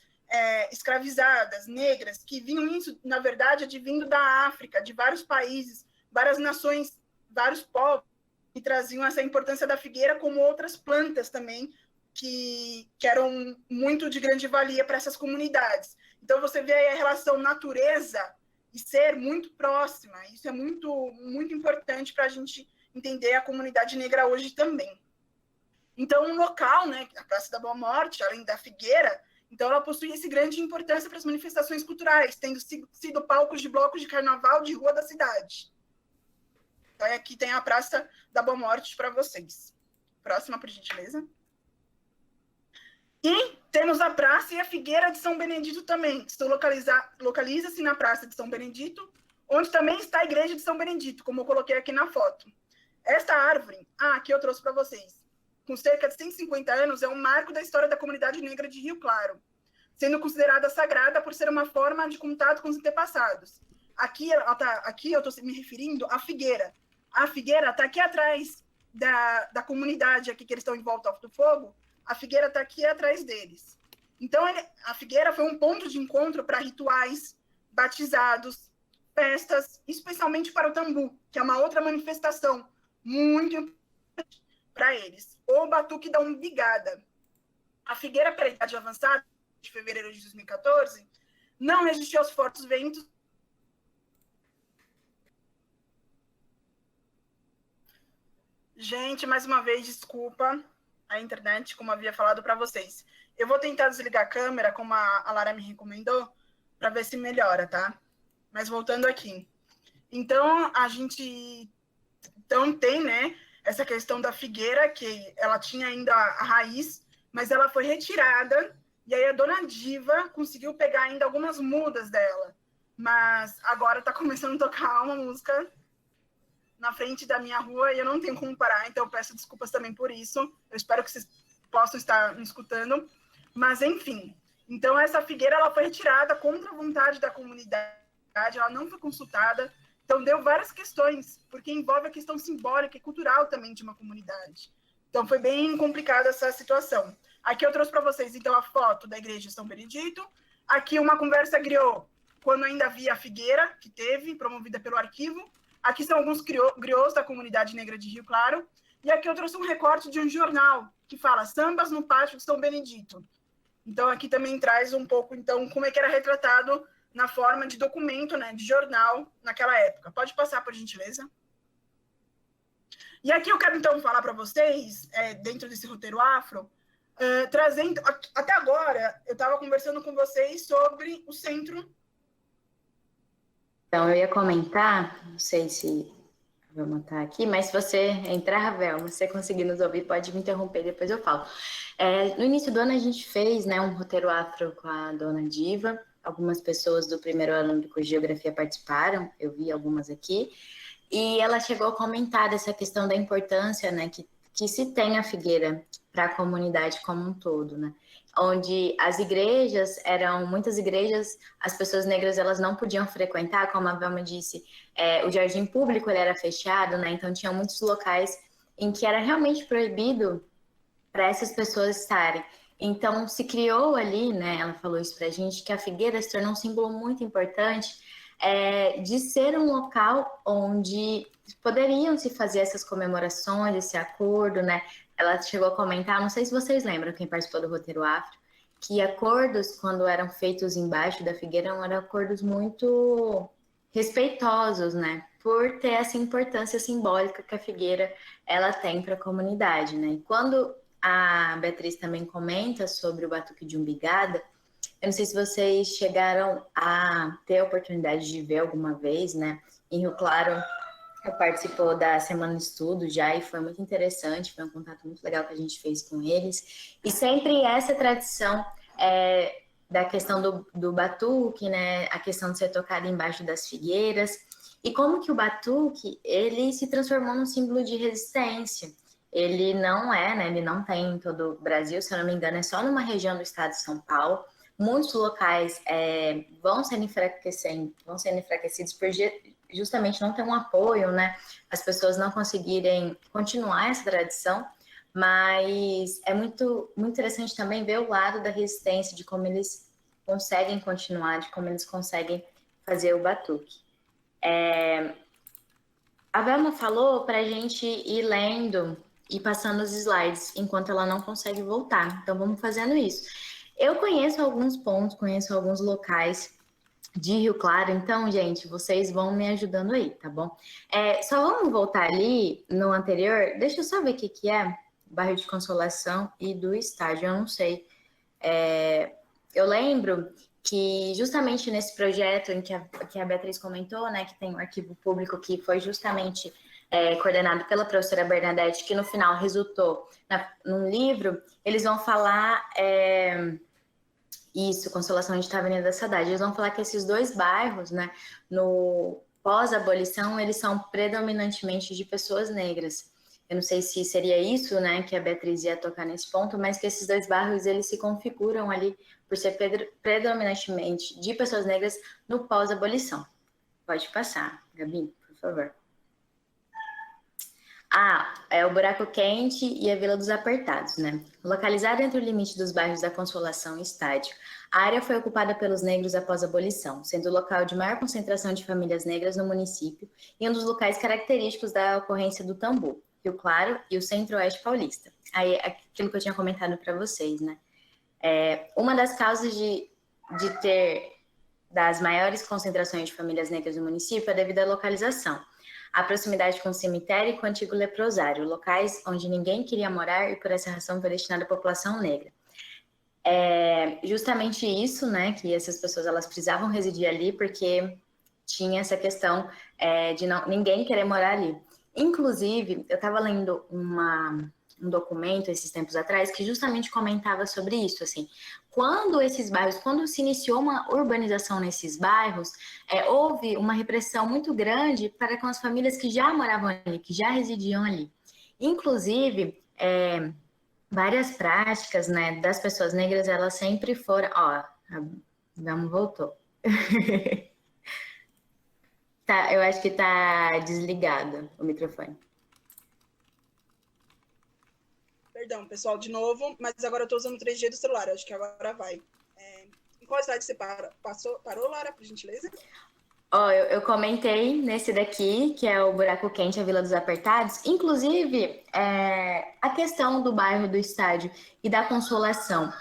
escravizadas, negras, que vinham isso, na verdade, advindo da África, de vários países, várias nações, vários povos, e traziam essa importância da figueira, como outras plantas também, que eram muito de grande valia para essas comunidades. Então, você vê aí a relação natureza e ser muito próxima. Isso é muito, muito importante para a gente entender a comunidade negra hoje também. Então, um local, né, a Praça da Boa Morte, além da figueira, então ela possui essa grande importância para as manifestações culturais, tendo sido palcos de blocos de carnaval de rua da cidade. Então, aqui tem a Praça da Boa Morte para vocês. Próxima, por gentileza. E temos a Praça e a Figueira de São Benedito também, que localiza-se na Praça de São Benedito, onde também está a Igreja de São Benedito, como eu coloquei aqui na foto. Esta árvore, aqui eu trouxe para vocês, com cerca de 150 anos, é um marco da história da comunidade negra de Rio Claro, sendo considerada sagrada por ser uma forma de contato com os antepassados. Aqui eu estou me referindo à figueira. A figueira está aqui atrás da comunidade aqui que eles estão em volta do fogo. A figueira está aqui atrás deles. Então, a figueira foi um ponto de encontro para rituais, batizados, festas, especialmente para o tambu, que é uma outra manifestação muito importante para eles. O batuque da umbigada. A figueira, pela idade avançada, de fevereiro de 2014, não resistiu aos fortes ventos. Gente, mais uma vez, desculpa a internet, como havia falado para vocês. Eu vou tentar desligar a câmera, como a Lara me recomendou, para ver se melhora, tá? Mas voltando aqui. Então, a gente tem, né, essa questão da figueira, que ela tinha ainda a raiz, mas ela foi retirada, e aí a dona Diva conseguiu pegar ainda algumas mudas dela. Mas agora está começando a tocar uma música na frente da minha rua e eu não tenho como parar, então eu peço desculpas também por isso. Eu espero que vocês possam estar me escutando. Mas, enfim. Então, essa figueira ela foi retirada contra a vontade da comunidade, ela não foi consultada. Então, deu várias questões, porque envolve a questão simbólica e cultural também de uma comunidade. Então, foi bem complicada essa situação. Aqui eu trouxe para vocês, então, a foto da Igreja de São Benedito. Aqui uma conversa griot quando ainda havia a Figueira, que teve, promovida pelo arquivo. Aqui são alguns griots da comunidade negra de Rio Claro. E aqui eu trouxe um recorte de um jornal que fala Sambas no Pátio de São Benedito. Então, aqui também traz um pouco, então, como é que era retratado na forma de documento, né, de jornal naquela época. Pode passar, por gentileza. E aqui eu quero, então, falar para vocês, dentro desse roteiro afro, trazendo... Até agora, eu estava conversando com vocês sobre o centro. Então, eu ia comentar, não sei se vou montar aqui, mas se você entrar, Velma, se você conseguir nos ouvir, pode me interromper, depois eu falo. No início do ano, a gente fez, né, um roteiro afro com a dona Diva. Algumas pessoas do primeiro ano do curso de Geografia participaram, eu vi algumas aqui, e ela chegou a comentar dessa questão da importância, né, que se tem a Figueira para a comunidade como um todo, né? Onde as igrejas muitas igrejas, as pessoas negras elas não podiam frequentar, como a Velma disse, o jardim público ele era fechado, né? Então tinha muitos locais em que era realmente proibido para essas pessoas estarem. Então se criou ali, né? Ela falou isso para a gente, que a Figueira se tornou um símbolo muito importante de ser um local onde poderiam se fazer essas comemorações, esse acordo, né? Ela chegou a comentar, não sei se vocês lembram, quem participou do roteiro afro, que acordos, quando eram feitos embaixo da Figueira, eram acordos muito respeitosos, né? Por ter essa importância simbólica que a Figueira ela tem para a comunidade, né? E quando a Beatriz também comenta sobre o Batuque de Umbigada, eu não sei se vocês chegaram a ter a oportunidade de ver alguma vez, né? Em Rio Claro, eu participou da Semana de Estudo já e foi muito interessante, foi um contato muito legal que a gente fez com eles. E sempre essa tradição da questão do batuque, né? A questão de ser tocado embaixo das figueiras. E como que o batuque, ele se transformou num símbolo de resistência. Ele não né? Ele não tem em todo o Brasil, se eu não me engano, é só numa região do estado de São Paulo. Muitos locais vão sendo enfraquecidos por justamente não ter um apoio, né? As pessoas não conseguirem continuar essa tradição, mas é muito, muito interessante também ver o lado da resistência, de como eles conseguem continuar, de como eles conseguem fazer o batuque. A Velma falou para a gente ir lendo e passando os slides, enquanto ela não consegue voltar. Então, vamos fazendo isso. Eu conheço alguns pontos, conheço alguns locais de Rio Claro, então, gente, vocês vão me ajudando aí, tá bom? Só vamos voltar ali no anterior, deixa eu só ver o que é bairro de Consolação e do estádio, eu não sei. Eu lembro que justamente nesse projeto em que a Beatriz comentou, né, que tem um arquivo público que foi justamente coordenado pela professora Bernadette, que no final resultou num livro, eles vão falar... Isso, Consolação de Avenida da Saudade. Eles vão falar que esses dois bairros, né, no pós-abolição, eles são predominantemente de pessoas negras. Eu não sei se seria isso, né, que a Beatriz ia tocar nesse ponto, mas que esses dois bairros, eles se configuram ali por ser predominantemente de pessoas negras no pós-abolição. Pode passar, Gabi, por favor. É o Buraco Quente e a Vila dos Apertados, né? Localizada entre o limite dos bairros da Consolação e Estádio, a área foi ocupada pelos negros após a abolição, sendo o local de maior concentração de famílias negras no município e um dos locais característicos da ocorrência do Tambu, Rio Claro e o Centro-Oeste Paulista. Aí, aquilo que eu tinha comentado para vocês, né? Uma das causas de ter das maiores concentrações de famílias negras no município é devido à localização. A proximidade com o cemitério e com o antigo leprosário, locais onde ninguém queria morar e por essa razão foi destinada à população negra. Justamente isso, né, que essas pessoas elas precisavam residir ali porque tinha essa questão de ninguém querer morar ali. Inclusive, eu estava lendo um documento esses tempos atrás que justamente comentava sobre isso, assim, quando se iniciou uma urbanização nesses bairros, houve uma repressão muito grande para com as famílias que já moravam ali, que já residiam ali. Inclusive, várias práticas, né, das pessoas negras, elas sempre foram... Vamos, voltou. Eu acho que está desligado o microfone. Perdão, pessoal, de novo, mas agora eu estou usando o 3G do celular, acho que agora vai. Qual slide você parou, Lara, por gentileza? Ó, eu comentei nesse daqui, que é o Buraco Quente, a Vila dos Apertados. Inclusive, a questão do bairro do Estádio e da Consolação,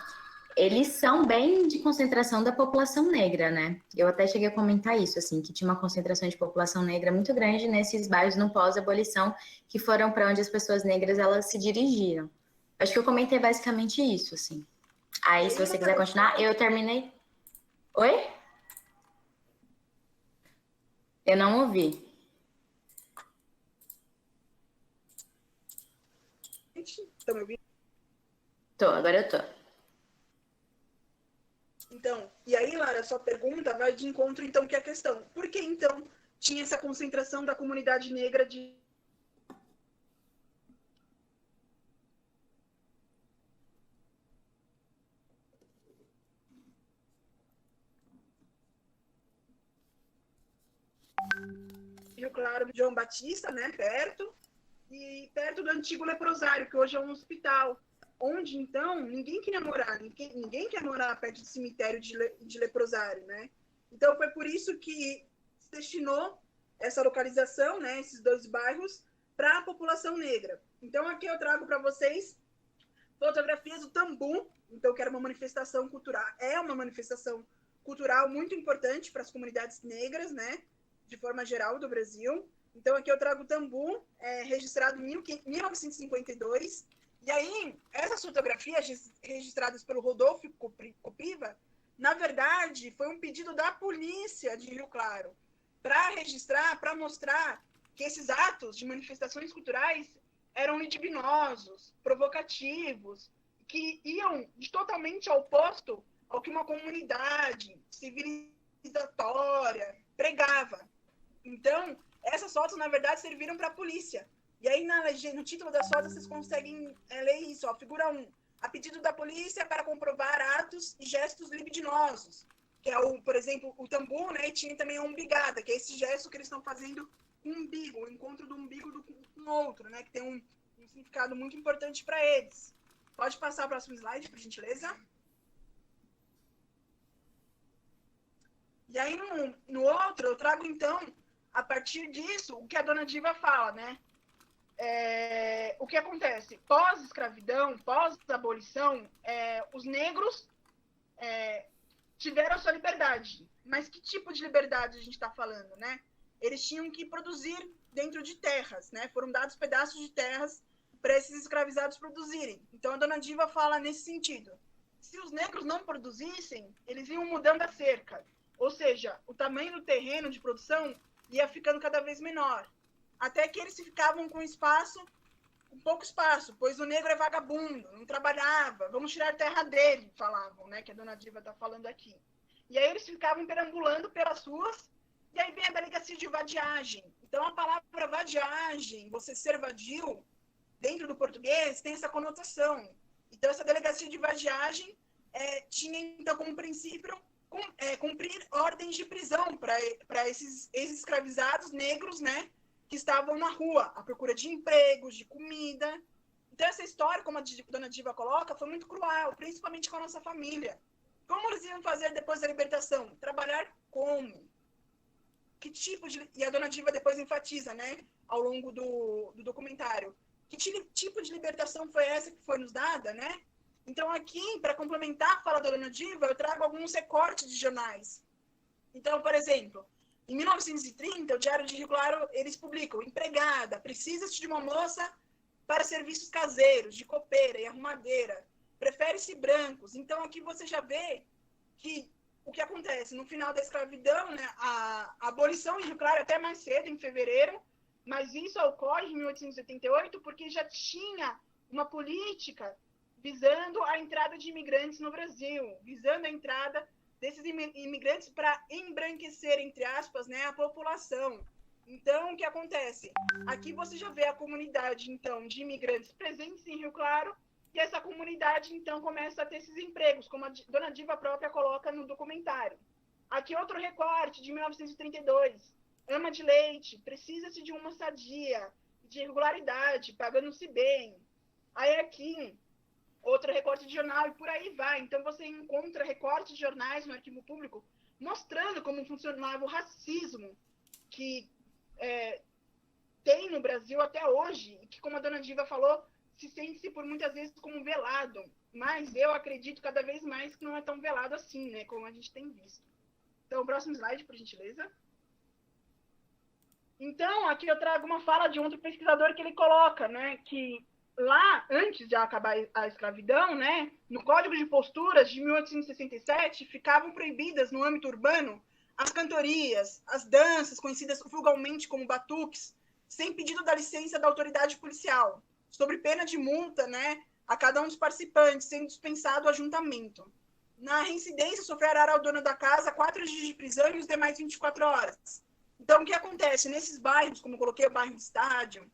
eles são bem de concentração da população negra, né? Eu até cheguei a comentar isso, assim, que tinha uma concentração de população negra muito grande nesses bairros no pós-abolição, que foram para onde as pessoas negras elas se dirigiram. Acho que eu comentei basicamente isso, assim. Aí, se você quiser continuar, eu terminei. Oi? Eu não ouvi. Estão me ouvindo? Tô, agora eu tô. Então, e aí, Lara, sua pergunta vai de encontro, então, que é a questão. Por que, então, tinha essa concentração da comunidade negra de... Rio Claro, João Batista, né, perto, e perto do antigo leprosário, que hoje é um hospital, onde, então, ninguém quer morar perto do cemitério de leprosário, né? Então, foi por isso que se destinou essa localização, né, esses dois bairros, para a população negra. Então, aqui eu trago para vocês fotografias do Tambu, então, que era uma manifestação cultural, é uma manifestação cultural muito importante para as comunidades negras, né, de forma geral do Brasil. Então, aqui eu trago o Tambu, registrado em 1952. E aí, essas fotografias registradas pelo Rodolfo Copiva, na verdade, foi um pedido da polícia de Rio Claro para registrar, para mostrar que esses atos de manifestações culturais eram libidinosos, provocativos, que iam totalmente ao oposto ao que uma comunidade civilizatória pregava. Então, essas fotos, na verdade, serviram para a polícia. E aí, no título das fotos, vocês conseguem ler isso, ó, figura 1. A pedido da polícia para comprovar atos e gestos libidinosos, que é, por exemplo, o Tambu, né, e tinha também a umbigada, que é esse gesto que eles estão fazendo com o umbigo, o encontro do umbigo com o outro, né, que tem um significado muito importante para eles. Pode passar o próximo slide, por gentileza. E aí, no outro, eu trago, então, a partir disso, o que a dona Diva fala, né? O que acontece? Pós-escravidão, pós-abolição, os negros tiveram sua liberdade. Mas que tipo de liberdade a gente está falando, né? Eles tinham que produzir dentro de terras, né? Foram dados pedaços de terras para esses escravizados produzirem. Então, a dona Diva fala nesse sentido. Se os negros não produzissem, eles iam mudando a cerca. Ou seja, o tamanho do terreno de produção ia ficando cada vez menor. Até que eles ficavam com pouco espaço, pois o negro é vagabundo, não trabalhava, vamos tirar terra dele, falavam, né, que a dona Diva está falando aqui. E aí eles ficavam perambulando pelas ruas, e aí vem a delegacia de vadiagem. Então, a palavra vadiagem, você ser vadio, dentro do português, tem essa conotação. Então, essa delegacia de vadiagem tinha, então, como princípio, cumprir ordens de prisão para esses ex-escravizados negros, né, que estavam na rua, à procura de empregos, de comida. Então, essa história, como a dona Diva coloca, foi muito cruel, principalmente com a nossa família. Como eles iam fazer depois da libertação? Trabalhar como? Que tipo de... E a dona Diva depois enfatiza, né, ao longo do documentário. Que tipo de libertação foi essa que foi nos dada, né? Então, aqui, para complementar a fala da dona Diva, eu trago alguns recortes de jornais. Então, por exemplo, em 1930, o Diário de Rio Claro, eles publicam: empregada, precisa-se de uma moça para serviços caseiros, de copeira e arrumadeira. Prefere-se brancos. Então, aqui você já vê que o que acontece no final da escravidão, né, a abolição em Rio Claro é até mais cedo, em fevereiro, mas isso ocorre em 1888 porque já tinha uma política visando a entrada de imigrantes no Brasil, visando a entrada desses imigrantes para embranquecer, entre aspas, né, a população. Então, o que acontece? Aqui você já vê a comunidade, então, de imigrantes presentes em Rio Claro, e essa comunidade, então, começa a ter esses empregos, como a dona Diva própria coloca no documentário. Aqui outro recorte, de 1932. Ama de leite, precisa-se de uma sadia, de regularidade, pagando-se bem. Aí aqui, outro recorte de jornal e por aí vai. Então você encontra recortes de jornais no arquivo público mostrando como funcionava o racismo que tem no Brasil até hoje, e que, como a dona Diva falou, se sente por muitas vezes como velado, mas eu acredito cada vez mais que não é tão velado assim, né, como a gente tem visto. Então, próximo slide, por gentileza. Então, aqui eu trago uma fala de outro pesquisador que ele coloca, né, que lá, antes de acabar a escravidão, né, no Código de Posturas de 1867, ficavam proibidas no âmbito urbano as cantorias, as danças, conhecidas vulgarmente como batuques, sem pedido da licença da autoridade policial, sob pena de multa, né, a cada um dos participantes, sendo dispensado o ajuntamento. Na reincidência, sofrerá ao dono da casa 4 dias de prisão e os demais 24 horas. Então, o que acontece? Nesses bairros, como eu coloquei o bairro do Estádio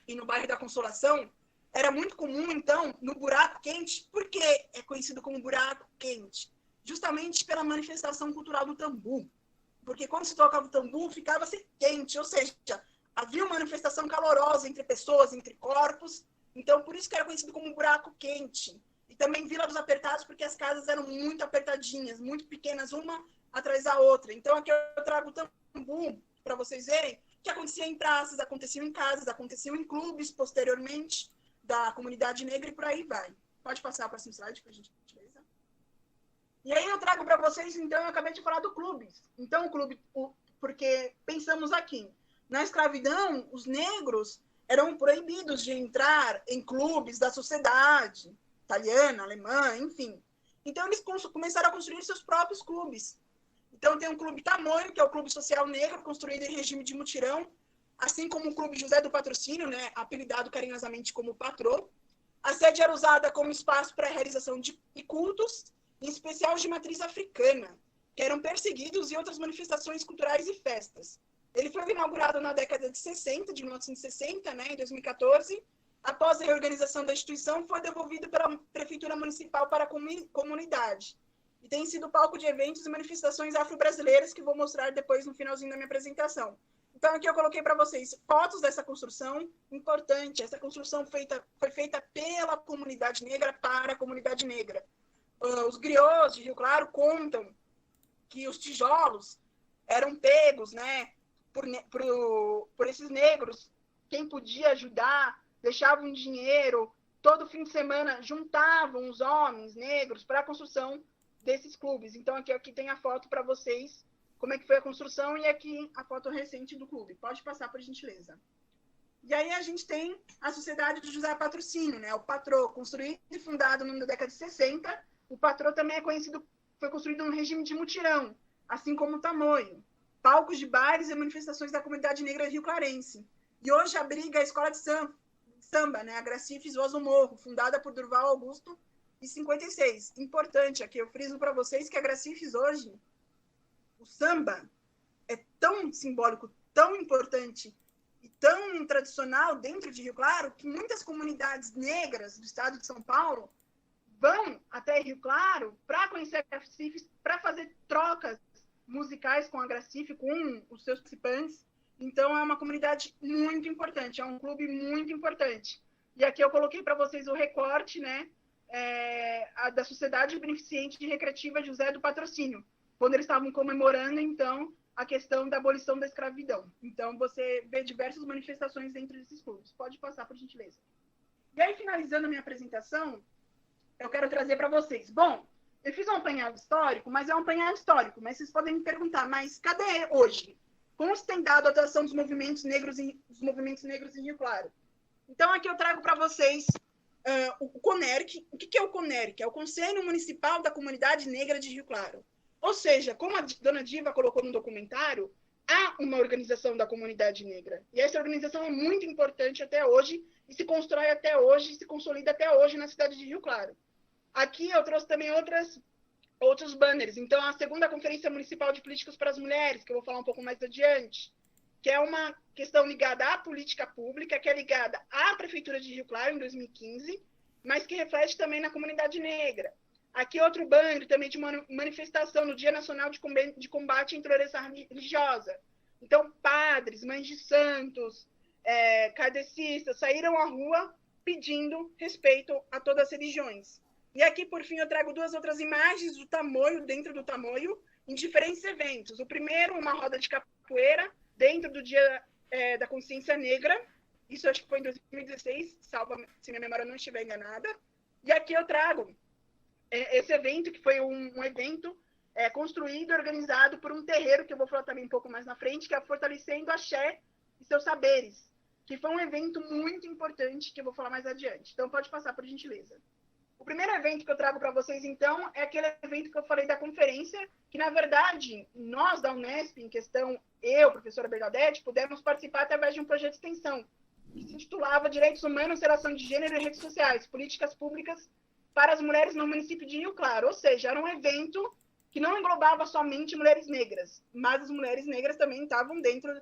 e no bairro da Consolação, era muito comum, então, no buraco quente. Por que é conhecido como buraco quente? Justamente pela manifestação cultural do tambu. Porque quando se tocava o tambu, ficava-se quente, ou seja, havia uma manifestação calorosa entre pessoas, entre corpos. Então, por isso que era conhecido como buraco quente. E também Vila dos Apertados, porque as casas eram muito apertadinhas, muito pequenas, uma atrás da outra. Então, aqui eu trago o tambu para vocês verem que acontecia em praças, acontecia em casas, acontecia em clubes, posteriormente, da comunidade negra e por aí vai. Pode passar para o próximo slide, para a gente ver. E aí eu trago para vocês, então, eu acabei de falar do clubes. Então, o clube, porque pensamos aqui, na escravidão, os negros eram proibidos de entrar em clubes da sociedade italiana, alemã, enfim. Então, eles começaram a construir seus próprios clubes. Então, tem o Clube Tamoio, que é o Clube Social Negro, construído em regime de mutirão, assim como o Clube José do Patrocínio, né, apelidado carinhosamente como Patrô. A sede era usada como espaço para a realização de cultos, em especial de matriz africana, que eram perseguidos e outras manifestações culturais e festas. Ele foi inaugurado na década de 60, de 1960, né, em 2014. Após a reorganização da instituição, foi devolvido pela Prefeitura Municipal para a comunidade. E tem sido palco de eventos e manifestações afro-brasileiras que vou mostrar depois no finalzinho da minha apresentação. Então, aqui eu coloquei para vocês fotos dessa construção importante. Essa construção foi feita pela comunidade negra para a comunidade negra. Os griots de Rio Claro contam que os tijolos eram pegos, né, por esses negros. Quem podia ajudar, deixava um dinheiro, todo fim de semana juntavam os homens negros para a construção desses clubes. Então, aqui tem a foto para vocês, como é que foi a construção, e aqui a foto recente do clube. Pode passar, por gentileza. E aí a gente tem a Sociedade de José Patrocínio, né, o Patrô, construído e fundado na década de 60. O Patrô também foi construído num regime de mutirão, assim como o Tamoio, palcos de bares e manifestações da comunidade negra rio-clarense. E hoje abriga a escola de samba, né, a Gracifes Voz do Morro, fundada por Durval Augusto em 56. Importante, aqui eu friso para vocês que a Gracifes hoje, o samba é tão simbólico, tão importante e tão tradicional dentro de Rio Claro, que muitas comunidades negras do estado de São Paulo vão até Rio Claro para conhecer a Gracifes, para fazer trocas musicais com a Gracife, com os seus participantes. Então, é uma comunidade muito importante, é um clube muito importante. E aqui eu coloquei para vocês o recorte, né, da Sociedade Beneficente e Recreativa José do Patrocínio, quando eles estavam comemorando, então, a questão da abolição da escravidão. Então, você vê diversas manifestações dentro desses clubes. Pode passar, por gentileza. E aí, finalizando a minha apresentação, eu quero trazer para vocês. Bom, eu fiz um apanhado histórico, mas vocês podem me perguntar, mas cadê hoje? Como se tem dado a atuação dos movimentos negros em Rio Claro? Então, aqui eu trago para vocês o CONERC. O que é o CONERC? É o Conselho Municipal da Comunidade Negra de Rio Claro. Ou seja, como a dona Diva colocou no documentário, há uma organização da comunidade negra. E essa organização é muito importante até hoje, e se constrói até hoje, e se consolida até hoje na cidade de Rio Claro. Aqui eu trouxe também outros banners. Então, a segunda Conferência Municipal de Políticas para as Mulheres, que eu vou falar um pouco mais adiante, que é uma questão ligada à política pública, que é ligada à Prefeitura de Rio Claro, em 2015, mas que reflete também na comunidade negra. Aqui outro banner também de uma manifestação no Dia Nacional de Combate à Intolerância Religiosa. Então, padres, mães de santos, kardecistas saíram à rua pedindo respeito a todas as religiões. E aqui, por fim, eu trago 2 outras imagens do Tamoio, dentro do Tamoio, em diferentes eventos. O primeiro, uma roda de capoeira, dentro do Dia da Consciência Negra. Isso acho que foi em 2016, salva se minha memória não estiver enganada. E aqui eu trago esse evento, que foi um evento construído e organizado por um terreiro, que eu vou falar também um pouco mais na frente, que é Fortalecendo Axé e Seus Saberes, que foi um evento muito importante, que eu vou falar mais adiante. Então, pode passar, por gentileza. O primeiro evento que eu trago para vocês, então, é aquele evento que eu falei da conferência, que, na verdade, nós da Unesp, em questão, eu, professora Bernadette, pudemos participar através de um projeto de extensão, que se intitulava Direitos Humanos, Relação de Gênero e Redes Sociais, Políticas Públicas para as Mulheres no Município de Rio Claro. Ou seja, era um evento que não englobava somente mulheres negras, mas as mulheres negras também estavam dentro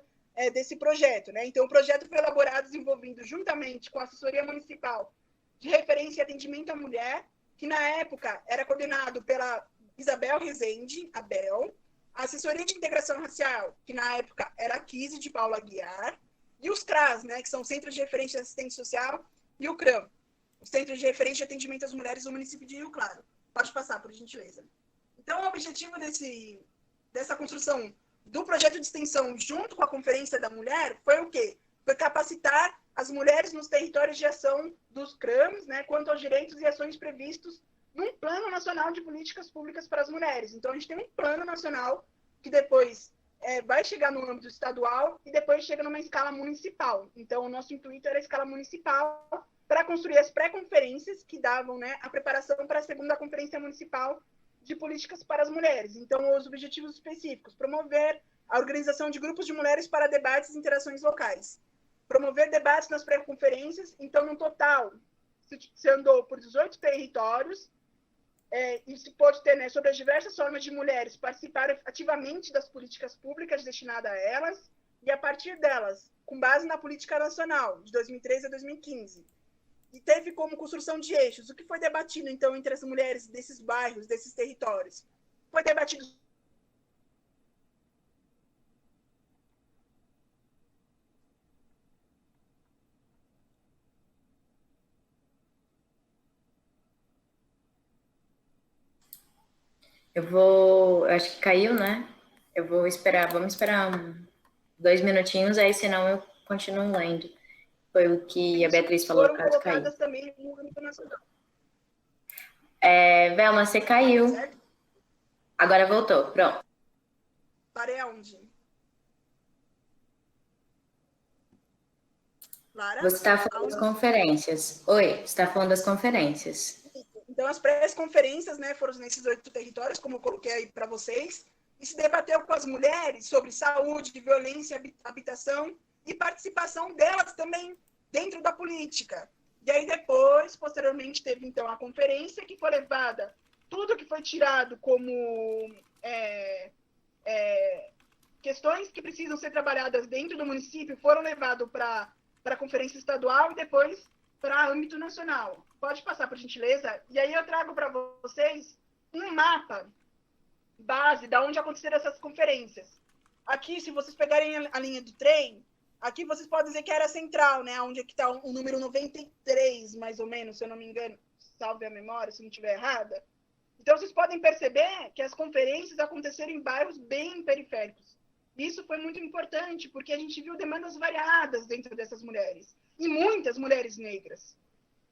desse projeto, né? Então, o projeto foi elaborado desenvolvido juntamente com a Assessoria Municipal de Referência e Atendimento à Mulher, que na época era coordenado pela Isabel Rezende, Abel, a Assessoria de Integração Racial, que na época era a Kise de Paula Aguiar, e os CRAS, né, que são Centros de Referência de Assistência Social, e o CRAM, os Centros de Referência de Atendimento às Mulheres do município de Rio Claro. Pode passar, por gentileza. Então, o objetivo dessa construção do projeto de extensão junto com a Conferência da Mulher foi o quê? Foi capacitar as mulheres nos territórios de ação dos CRAMs, né, quanto aos direitos e ações previstos num Plano Nacional de Políticas Públicas para as Mulheres. Então, a gente tem um plano nacional que depois vai chegar no âmbito estadual e depois chega numa escala municipal. Então, o nosso intuito era a escala municipal para construir as pré-conferências que davam, né, a preparação para a segunda Conferência Municipal de Políticas para as Mulheres. Então, os objetivos específicos: promover a organização de grupos de mulheres para debates e interações locais, promover debates nas pré-conferências. Então, no total, se andou por 18 territórios, e se pôde ter, né, sobre as diversas formas de mulheres participarem ativamente das políticas públicas destinadas a elas, e a partir delas, com base na política nacional, de 2013 a 2015. E teve como construção de eixos o que foi debatido, então, entre as mulheres desses bairros, desses territórios. Foi debatido eu acho que caiu, né? Eu vou esperar, vamos esperar 2 minutinhos, aí senão eu continuo lendo. Foi o que a Beatriz falou, foram caso caiu. colocadas também no âmbito nacional. Velma, você caiu. Certo? Agora voltou, pronto. Parei aonde? Lara? Você está falando das conferências. Oi, você está falando das conferências. Então, as pré-conferências, né, foram nesses 8 territórios, como eu coloquei aí para vocês, e se debateu com as mulheres sobre saúde, violência, habitação e participação delas também dentro da política. E aí depois, posteriormente, teve então a conferência, que foi levada, tudo que foi tirado como questões que precisam ser trabalhadas dentro do município foram levados para a conferência estadual e depois para âmbito nacional. Pode passar, por gentileza? E aí eu trago para vocês um mapa base de onde aconteceram essas conferências. Aqui, se vocês pegarem a linha do trem, aqui vocês podem dizer que era central, né? Onde aqui está o número 93, mais ou menos, se eu não me engano, salve a memória, se não estiver errada. Então, vocês podem perceber que as conferências aconteceram em bairros bem periféricos. Isso foi muito importante, porque a gente viu demandas variadas dentro dessas mulheres, e muitas mulheres negras.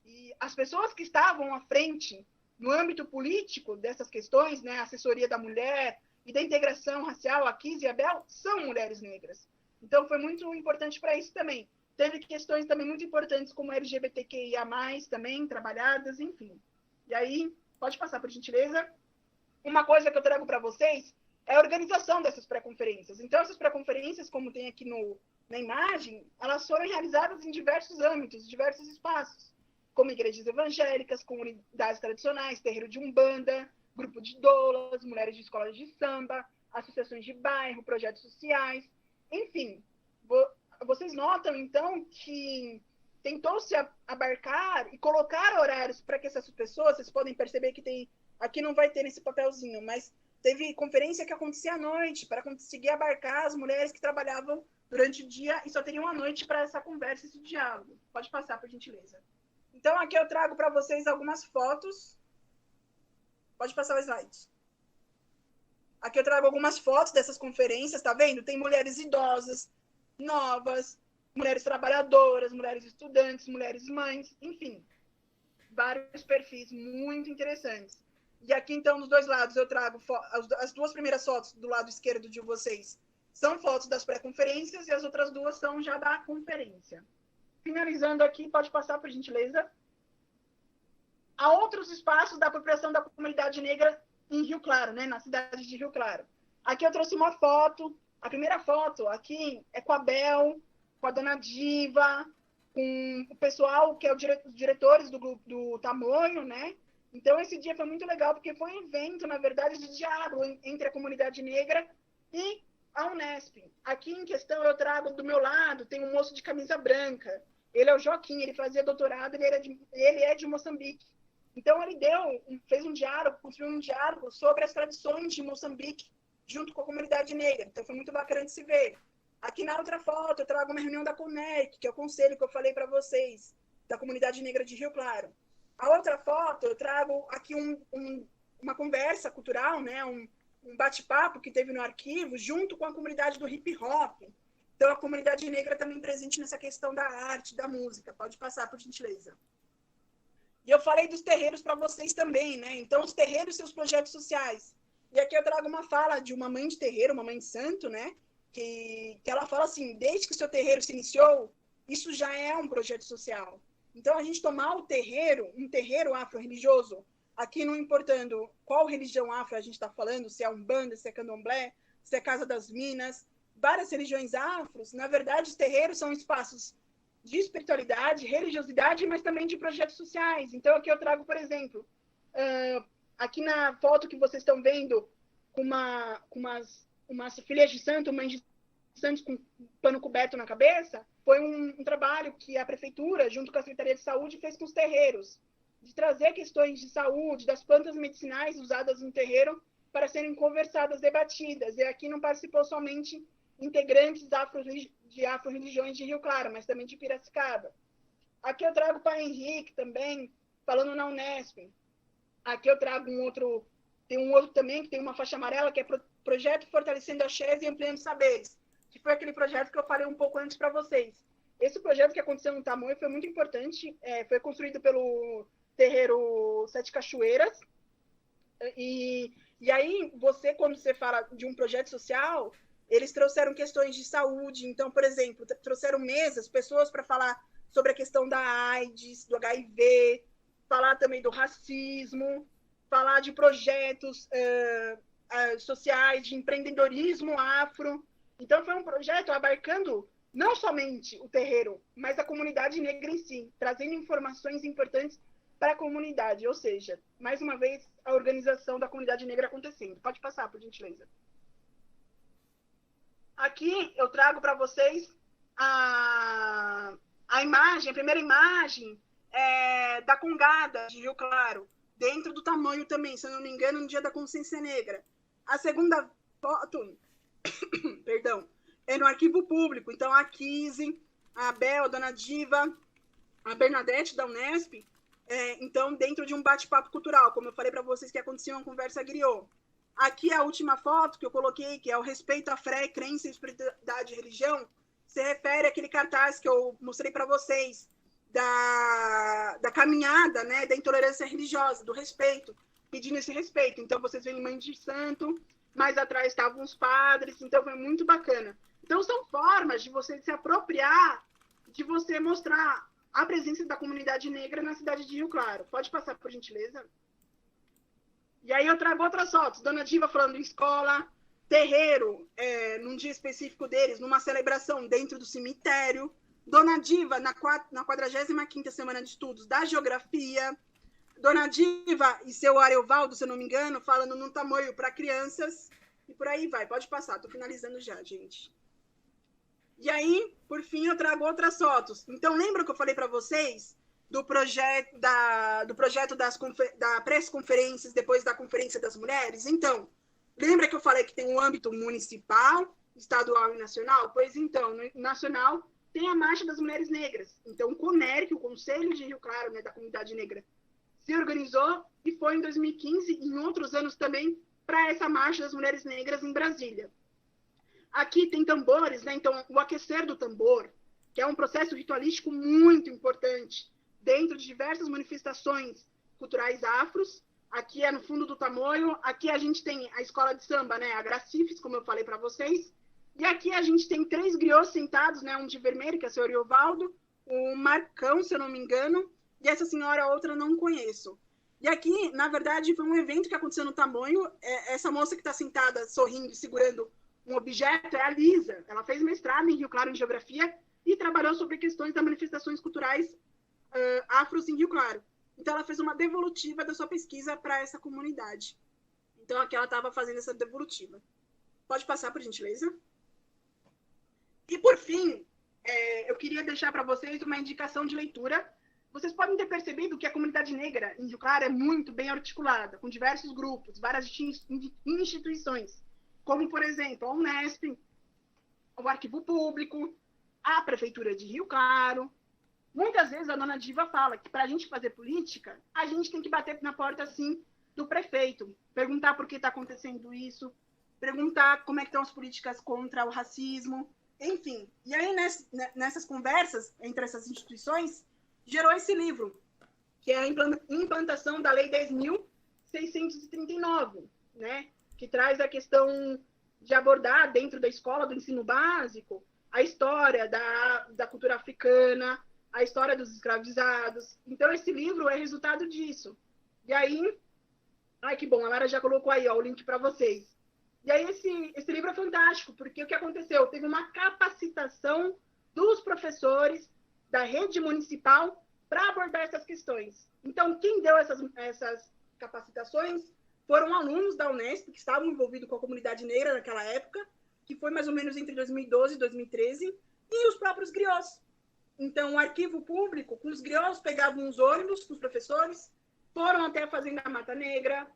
E as pessoas que estavam à frente, no âmbito político dessas questões, né, a assessoria da mulher e da integração racial, a Kise e a Bel, são mulheres negras. Então, foi muito importante para isso também. Teve questões também muito importantes, como LGBTQIA+, também trabalhadas, enfim. E aí, pode passar, por gentileza. Uma coisa que eu trago para vocês é a organização dessas pré-conferências. Então, essas pré-conferências, como tem aqui na imagem, elas foram realizadas em diversos âmbitos, diversos espaços, como igrejas evangélicas, comunidades tradicionais, terreiro de umbanda, grupo de doulas, mulheres de escolas de samba, associações de bairro, projetos sociais, enfim. Vocês notam, então, que tentou-se abarcar e colocar horários para que essas pessoas, vocês podem perceber que tem, aqui não vai ter nesse papelzinho, mas teve conferência que acontecia à noite, para conseguir abarcar as mulheres que trabalhavam durante o dia e só teriam a noite para essa conversa, esse diálogo. Pode passar, por gentileza. Então, aqui eu trago para vocês algumas fotos. Pode passar o slide. Aqui eu trago algumas fotos dessas conferências, tá vendo? Tem mulheres idosas, novas, mulheres trabalhadoras, mulheres estudantes, mulheres mães, enfim. Vários perfis muito interessantes. E aqui, então, dos dois lados, eu trago as duas primeiras fotos do lado esquerdo de vocês. São fotos das pré-conferências e as outras duas são já da conferência. Finalizando aqui, pode passar, por gentileza. Há outros espaços da apropriação da comunidade negra em Rio Claro, né, na cidade de Rio Claro. Aqui eu trouxe uma foto. A primeira foto aqui é com a Bel, com a Dona Diva, com o pessoal que é os diretores do Tamoio, né? Então, esse dia foi muito legal, porque foi um evento, na verdade, de diálogo entre a comunidade negra e a Unesp. Aqui em questão, eu trago do meu lado, tem um moço de camisa branca. Ele é o Joaquim, ele fazia doutorado, ele é de Moçambique. Então, ele fez um diálogo, construiu um diálogo sobre as tradições de Moçambique, junto com a comunidade negra. Então, foi muito bacana de se ver. Aqui na outra foto, eu trago uma reunião da CONEC, que é o conselho que eu falei para vocês, da comunidade negra de Rio Claro. A outra foto, eu trago aqui uma conversa cultural, né? um bate-papo que teve no arquivo, junto com a comunidade do hip-hop. Então, a comunidade negra também presente nessa questão da arte, da música. Pode passar, por gentileza. E eu falei dos terreiros para vocês também, né? Então, os terreiros e seus projetos sociais. E aqui eu trago uma fala de uma mãe de terreiro, uma mãe de santo, né? Que ela fala assim, desde que o seu terreiro se iniciou, isso já é um projeto social. Então, a gente tomar um terreiro afro-religioso, aqui não importando qual religião afro a gente está falando, se é Umbanda, se é Candomblé, se é Casa das Minas, várias religiões afros, na verdade, os terreiros são espaços de espiritualidade, religiosidade, mas também de projetos sociais. Então, aqui eu trago, por exemplo, aqui na foto que vocês estão vendo, com umas filhas de santo, mães de santos com pano coberto na cabeça, foi um trabalho que a prefeitura, junto com a Secretaria de Saúde, fez com os terreiros, de trazer questões de saúde, das plantas medicinais usadas no terreiro, para serem conversadas, debatidas. E aqui não participou somente integrantes de afro-religiões de Rio Claro, mas também de Piracicaba. Aqui eu trago o Pai Henrique também, falando na Unesp. Aqui eu trago tem um outro também, que tem uma faixa amarela, que é Projeto Fortalecendo Axés e Ampliando Saberes, que foi aquele projeto que eu falei um pouco antes para vocês. Esse projeto que aconteceu no Tamoio foi muito importante, foi construído pelo terreiro Sete Cachoeiras, e aí, quando você fala de um projeto social, eles trouxeram questões de saúde. Então, por exemplo, trouxeram pessoas para falar sobre a questão da AIDS, do HIV, falar também do racismo, falar de projetos sociais, de empreendedorismo afro. Então, foi um projeto abarcando não somente o terreiro, mas a comunidade negra em si, trazendo informações importantes para a comunidade, ou seja, mais uma vez, a organização da comunidade negra acontecendo. Pode passar, por gentileza. Aqui eu trago para vocês a primeira imagem da Congada de Rio Claro, dentro do Tamoio também, se eu não me engano, no Dia da Consciência Negra. A segunda foto, perdão, é no arquivo público. Então, a Kise, a Bel, a Dona Diva, a Bernadette da Unesp, então, dentro de um bate-papo cultural, como eu falei para vocês que acontecia uma conversa griot. Aqui a última foto que eu coloquei, que é o respeito à fé, crença, espiritualidade e religião, se refere àquele cartaz que eu mostrei para vocês, da caminhada, né, da intolerância religiosa, do respeito, pedindo esse respeito. Então, vocês veem mãe de santo, mais atrás estavam os padres, então foi muito bacana. Então, são formas de você se apropriar, de você mostrar a presença da comunidade negra na cidade de Rio Claro. Pode passar, por gentileza? E aí eu trago outras fotos. Dona Diva falando em escola, terreiro, num dia específico deles, numa celebração dentro do cemitério. Dona Diva, na 45ª Semana de Estudos da Geografia. Dona Diva e seu Ariovaldo, se eu não me engano, falando no Tamoio para crianças. E por aí vai. Pode passar. Estou finalizando já, gente. E aí, por fim, eu trago outras fotos. Então, lembra que eu falei para vocês do projeto da pré-conferências depois da Conferência das Mulheres? Então, lembra que eu falei que tem um âmbito municipal, estadual e nacional? Pois então, no nacional tem a Marcha das Mulheres Negras. Então, o CONER, que é o Conselho de Rio Claro, né, da Comunidade Negra, se organizou e foi em 2015 e em outros anos também para essa Marcha das Mulheres Negras em Brasília. Aqui tem tambores, né? Então, o aquecer do tambor, que é um processo ritualístico muito importante dentro de diversas manifestações culturais afros. Aqui é no fundo do Tamoio. Aqui a gente tem a escola de samba, né? A Gracifes, como eu falei para vocês. E aqui a gente tem 3 griots sentados, né? Um de vermelho, que é o senhor Iovaldo, o Marcão, se eu não me engano, e essa senhora, a outra, não conheço. E aqui, na verdade, foi um evento que aconteceu no Tamoio. Essa moça que está sentada, sorrindo e segurando um objeto é a Lisa. Ela fez mestrado em Rio Claro em Geografia e trabalhou sobre questões das manifestações culturais afros em Rio Claro. Então, ela fez uma devolutiva da sua pesquisa para essa comunidade. Então, aqui ela estava fazendo essa devolutiva. Pode passar, por gentileza? E, por fim, eu queria deixar para vocês uma indicação de leitura. Vocês podem ter percebido que a comunidade negra em Rio Claro é muito bem articulada, com diversos grupos, várias instituições, como, por exemplo, a Unesp, o Arquivo Público, a Prefeitura de Rio Claro. Muitas vezes a dona Diva fala que para a gente fazer política, a gente tem que bater na porta, assim, do prefeito, perguntar por que está acontecendo isso, perguntar como é que estão as políticas contra o racismo, enfim. E aí, nessas conversas entre essas instituições, gerou esse livro, que é a implantação da Lei 10.639, né? Que traz a questão de abordar dentro da escola do ensino básico a história da cultura africana, a história dos escravizados. Então, esse livro é resultado disso. E aí, ai, que bom, a Lara já colocou aí, ó, o link para vocês. E aí, esse livro é fantástico, porque o que aconteceu? Teve uma capacitação dos professores da rede municipal para abordar essas questões. Então, quem deu essas capacitações foram alunos da Unesp, que estavam envolvidos com a comunidade negra naquela época, que foi mais ou menos entre 2012 e 2013, e os próprios griots. Então, o Arquivo Público, com os griots, pegavam os ônibus com os professores, foram até a Fazenda Mata Negra,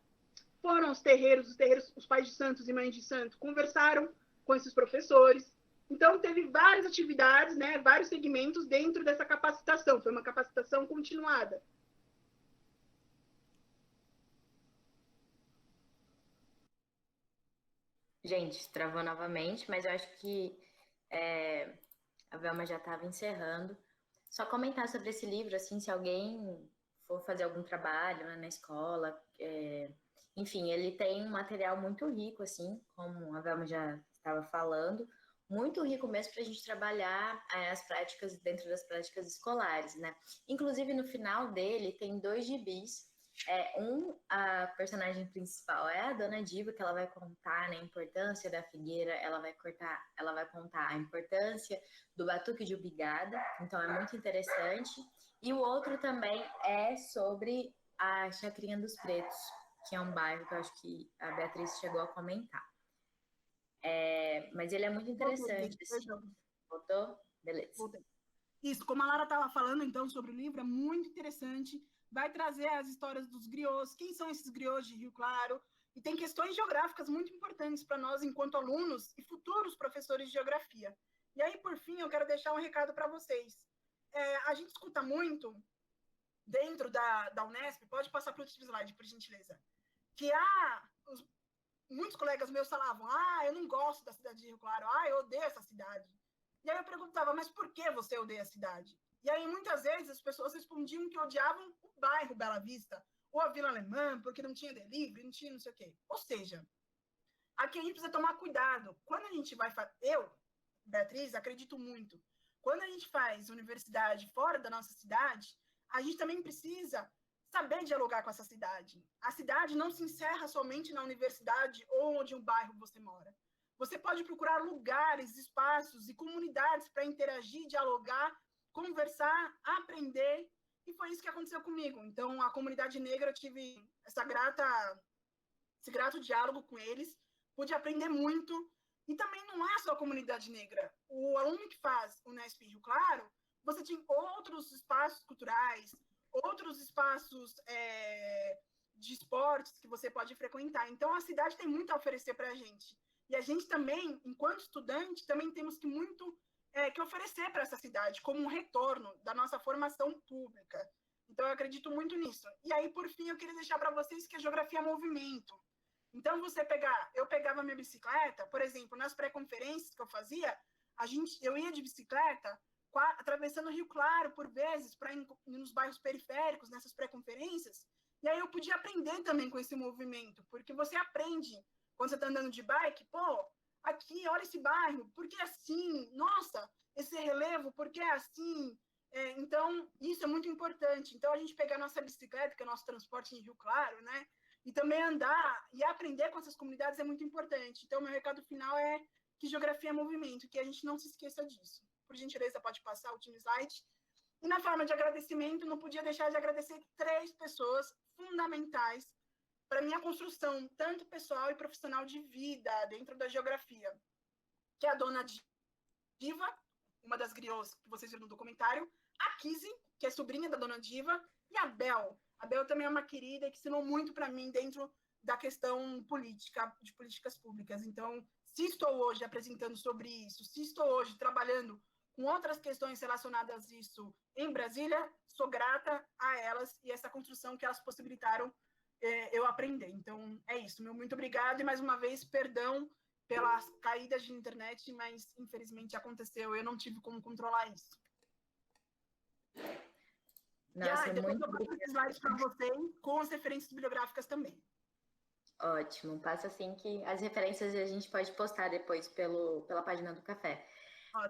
foram aos terreiros, os pais de santos e mães de santo, conversaram com esses professores. Então, teve várias atividades, né, vários segmentos dentro dessa capacitação. Foi uma capacitação continuada. Gente, travou novamente, mas eu acho que a Velma já estava encerrando. Só comentar sobre esse livro, assim, se alguém for fazer algum trabalho, né, na escola, enfim, ele tem um material muito rico, assim, como a Velma já estava falando, muito rico mesmo para a gente trabalhar as práticas dentro das práticas escolares, né? Inclusive, no final dele, tem 2 gibis. A personagem principal é a Dona Diva, que ela vai contar, né, a importância da figueira, ela vai contar a importância do batuque de ubigada, então é muito interessante. E o outro também é sobre a Chacrinha dos Pretos, que é um bairro que eu acho que a Beatriz chegou a comentar. Mas ele é muito interessante. Voltou? Beleza. Isso, como a Lara estava falando, então, sobre o livro, é muito interessante. Vai trazer as histórias dos griots, quem são esses griots de Rio Claro, e tem questões geográficas muito importantes para nós, enquanto alunos e futuros professores de geografia. E aí, por fim, eu quero deixar um recado para vocês. A gente escuta muito, dentro da Unesp, pode passar para o último slide, por gentileza, que muitos colegas meus falavam, eu não gosto da cidade de Rio Claro, eu odeio essa cidade. E aí eu perguntava, mas por que você odeia a cidade? E aí, muitas vezes, as pessoas respondiam que odiavam o bairro Bela Vista, ou a Vila Alemã, porque não tinha delivery, não tinha não sei o quê. Ou seja, aqui a gente precisa tomar cuidado. Quando a gente vai fazer... Eu, Beatriz, acredito muito. Quando a gente faz universidade fora da nossa cidade, a gente também precisa saber dialogar com essa cidade. A cidade não se encerra somente na universidade ou onde um bairro você mora. Você pode procurar lugares, espaços e comunidades para interagir, dialogar, conversar, aprender, e foi isso que aconteceu comigo. Então, a comunidade negra, eu tive esse grato diálogo com eles, pude aprender muito, e também não é só a comunidade negra. O aluno que faz o Unesp Rio Claro, você tem outros espaços culturais, outros espaços de esportes que você pode frequentar. Então, a cidade tem muito a oferecer para a gente. E a gente também, enquanto estudante, também temos que muito que oferecer para essa cidade como um retorno da nossa formação pública. Então, eu acredito muito nisso. E aí, por fim, eu queria deixar para vocês que a geografia é movimento. Então, eu pegava minha bicicleta, por exemplo, nas pré-conferências que eu fazia, eu ia de bicicleta, atravessando o Rio Claro, por vezes, para ir nos bairros periféricos, nessas pré-conferências, e aí eu podia aprender também com esse movimento, porque você aprende, quando você está andando de bike, pô, aqui, olha esse bairro, por que é assim? Nossa, esse relevo, por que é assim? Então, isso é muito importante. Então, a gente pegar a nossa bicicleta, que é o nosso transporte em Rio Claro, né? E também andar e aprender com essas comunidades é muito importante. Então, meu recado final é que geografia é movimento, que a gente não se esqueça disso. Por gentileza, pode passar o último slide. E na forma de agradecimento, não podia deixar de agradecer 3 pessoas fundamentais para a minha construção, tanto pessoal e profissional de vida dentro da geografia, que é a dona Diva, uma das griots que vocês viram no documentário, a Kizzy, que é sobrinha da dona Diva, e a Bel. A Bel também é uma querida que ensinou muito para mim dentro da questão política, de políticas públicas. Então, se estou hoje apresentando sobre isso, se estou hoje trabalhando com outras questões relacionadas a isso em Brasília, sou grata a elas e essa construção que elas possibilitaram eu aprender. Então, é isso. Meu muito obrigado e, mais uma vez, perdão pelas caídas de internet, mas, infelizmente, aconteceu. Eu não tive como controlar isso. Nossa, depois muito eu passo os slides para vocês, com as referências bibliográficas também. ótimo. Passa assim que as referências a gente pode postar depois pela página do Café.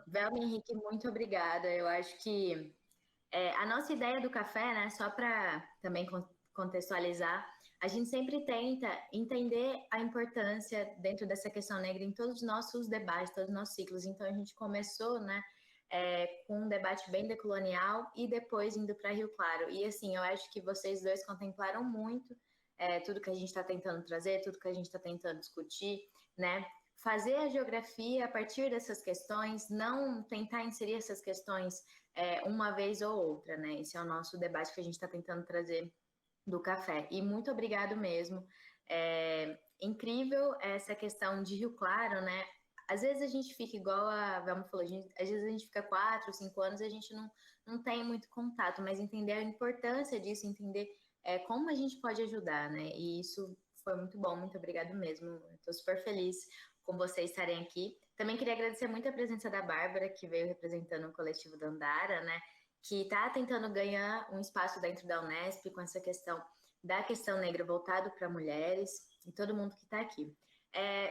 Velma e Henrique, muito obrigada. Eu acho que a nossa ideia do Café, né, só para também contextualizar, a gente sempre tenta entender a importância dentro dessa questão negra em todos os nossos debates, todos os nossos ciclos. Então, a gente começou, né, com um debate bem decolonial e depois indo para Rio Claro. E, assim, eu acho que vocês dois contemplaram muito tudo que a gente está tentando trazer, tudo que a gente está tentando discutir, né? Fazer a geografia a partir dessas questões, não tentar inserir essas questões uma vez ou outra, né? Esse é o nosso debate que a gente está tentando trazer do Café. E muito obrigado mesmo. Incrível essa questão de Rio Claro, né? Às vezes a gente fica igual a Velma falou, às vezes a gente fica 4, 5 anos e a gente não tem muito contato, mas entender a importância disso, entender como a gente pode ajudar, né? E isso foi muito bom, muito obrigado mesmo. Estou super feliz com vocês estarem aqui. Também queria agradecer muito a presença da Bárbara, que veio representando o coletivo Dandara, né? Que está tentando ganhar um espaço dentro da Unesp com essa questão da questão negra voltado para mulheres e todo mundo que está aqui.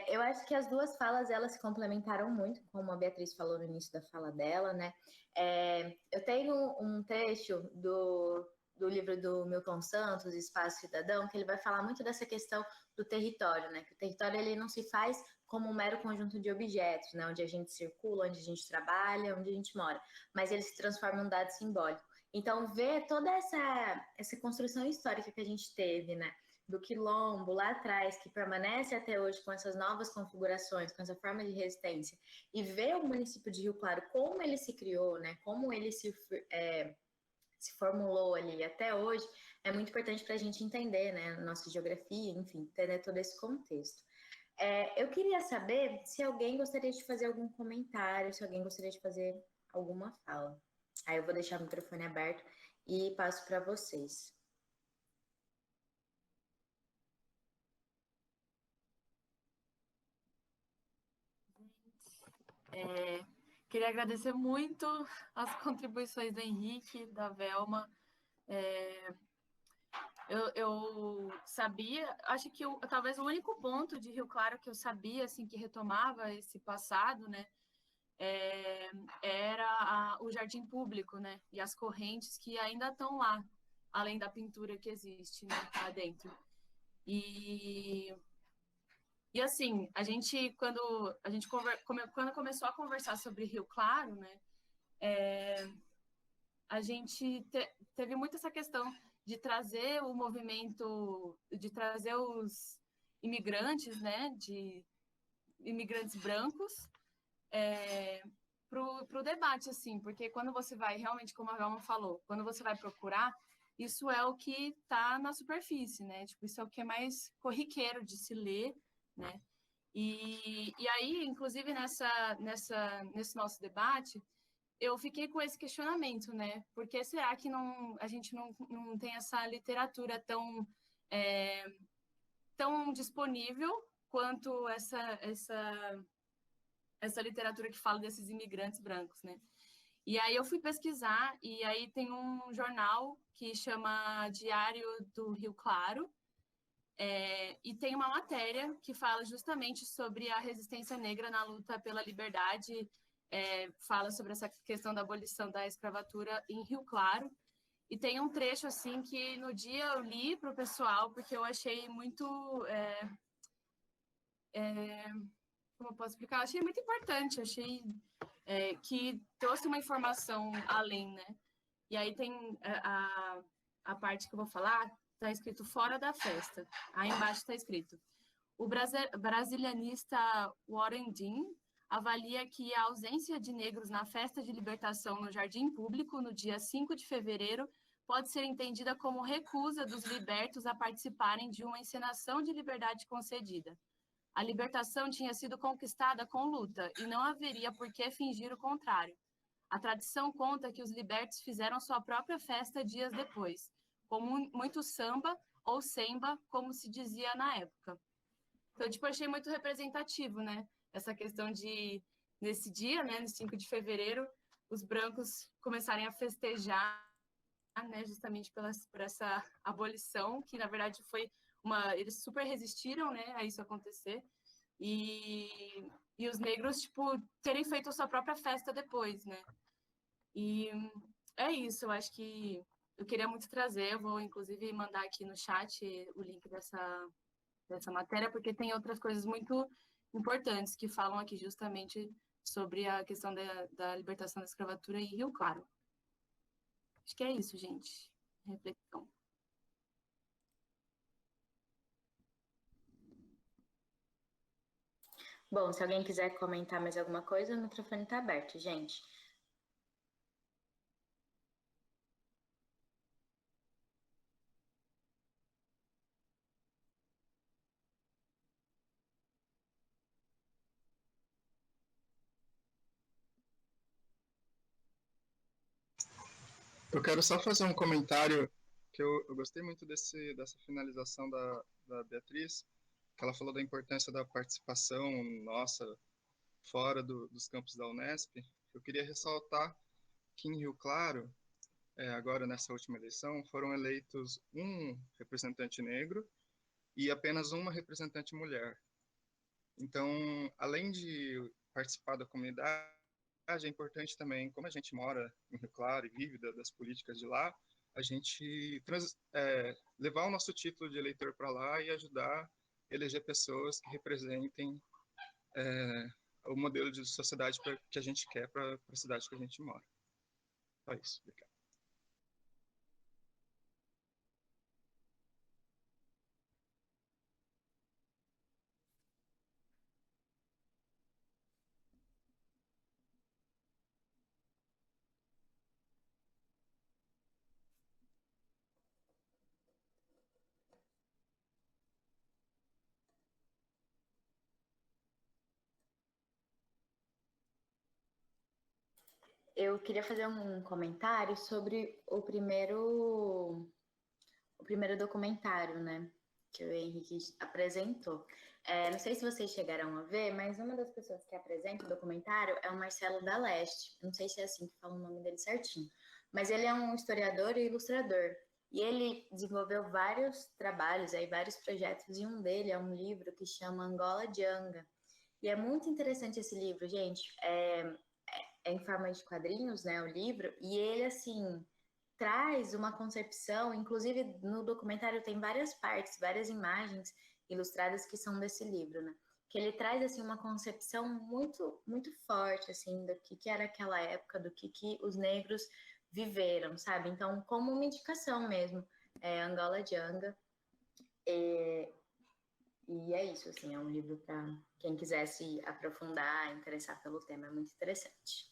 Eu acho que as duas falas, elas se complementaram muito, como a Beatriz falou no início da fala dela, né? Eu tenho um trecho do livro do Milton Santos, Espaço Cidadão, que ele vai falar muito dessa questão do território, né? Que o território ele não se faz como um mero conjunto de objetos, né? Onde a gente circula, onde a gente trabalha, onde a gente mora, mas ele se transforma em um dado simbólico. Então, ver toda essa construção histórica que a gente teve, né? Do quilombo lá atrás, que permanece até hoje com essas novas configurações, com essa forma de resistência, e ver o município de Rio Claro, como ele se criou, né? Como ele se formulou ali até hoje, é muito importante para a gente entender, né, nossa geografia, enfim, entender todo esse contexto. Eu queria saber se alguém gostaria de fazer algum comentário, se alguém gostaria de fazer alguma fala. Aí eu vou deixar o microfone aberto e passo para vocês. Queria agradecer muito as contribuições do Henrique, da Velma. Eu sabia, acho que talvez o único ponto de Rio Claro que eu sabia, assim, que retomava esse passado, né, era o jardim público, né, e as correntes que ainda estão lá, além da pintura que existe, né, lá dentro. E assim, quando começou a conversar sobre Rio Claro, né, a gente teve muito essa questão de trazer o movimento, de trazer os imigrantes, né, de imigrantes brancos, para o debate, assim, porque quando você vai, realmente, como a Velma falou, quando você vai procurar, isso é o que está na superfície, né, tipo, isso é o que é mais corriqueiro de se ler, né, E aí, inclusive, nesse nosso debate, eu fiquei com esse questionamento, né? Por que será que a gente não tem essa literatura tão disponível quanto essa literatura que fala desses imigrantes brancos, né? E aí eu fui pesquisar, e aí tem um jornal que chama Diário do Rio Claro, e tem uma matéria que fala justamente sobre a resistência negra na luta pela liberdade, fala sobre essa questão da abolição da escravatura em Rio Claro. E tem um trecho assim que no dia eu li para o pessoal, porque eu achei muito. Como eu posso explicar? Eu achei muito importante, eu achei que trouxe uma informação além, né? E aí tem a parte que eu vou falar, está escrito fora da festa. Aí embaixo está escrito: o brasilianista Warren Dean avalia que a ausência de negros na festa de libertação no Jardim Público, no dia 5 de fevereiro, pode ser entendida como recusa dos libertos a participarem de uma encenação de liberdade concedida. A libertação tinha sido conquistada com luta e não haveria por que fingir o contrário. A tradição conta que os libertos fizeram sua própria festa dias depois, com muito samba ou semba, como se dizia na época. Então, tipo, achei muito representativo, né? Essa questão de, nesse dia, né, no 5 de fevereiro, os brancos começarem a festejar, né, justamente por essa abolição, que na verdade foi eles super resistiram, né, a isso acontecer, e os negros, tipo, terem feito a sua própria festa depois, né? E é isso, eu acho que eu queria muito trazer, eu vou inclusive mandar aqui no chat o link dessa matéria, porque tem outras coisas muito importantes que falam aqui justamente sobre a questão da libertação da escravatura em Rio Claro. Acho que é isso, gente. Reflexão. Bom, se alguém quiser comentar mais alguma coisa, o microfone está aberto, gente. Eu quero só fazer um comentário que eu gostei muito dessa finalização da Beatriz, que ela falou da importância da participação nossa fora dos campos da Unesp. Eu queria ressaltar que em Rio Claro, agora nessa última eleição, foram eleitos um representante negro e apenas uma representante mulher. Então, além de participar da comunidade, é importante também, como a gente mora em Rio Claro e vive das políticas de lá, a gente levar o nosso título de eleitor para lá e ajudar a eleger pessoas que representem o modelo de sociedade que a gente quer para a cidade que a gente mora. Só isso. Obrigado. Eu queria fazer um comentário sobre o primeiro documentário, né, que o Henrique apresentou. Não sei se vocês chegaram a ver, mas uma das pessoas que apresenta o documentário é o Marcelo da Leste. Não sei se é assim que fala o nome dele certinho, mas ele é um historiador e ilustrador. E ele desenvolveu vários trabalhos, vários projetos, e um dele é um livro que chama Angola Djanga. E é muito interessante esse livro, gente. É em forma de quadrinhos, né, o livro, e ele, assim, traz uma concepção, inclusive no documentário tem várias partes, várias imagens ilustradas que são desse livro, né, que ele traz, assim, uma concepção muito, muito forte, assim, do que era aquela época, do que os negros viveram, sabe? Então, como uma indicação mesmo, Angola Djanga, e é isso, assim, é um livro para quem quiser se aprofundar, interessar pelo tema, é muito interessante.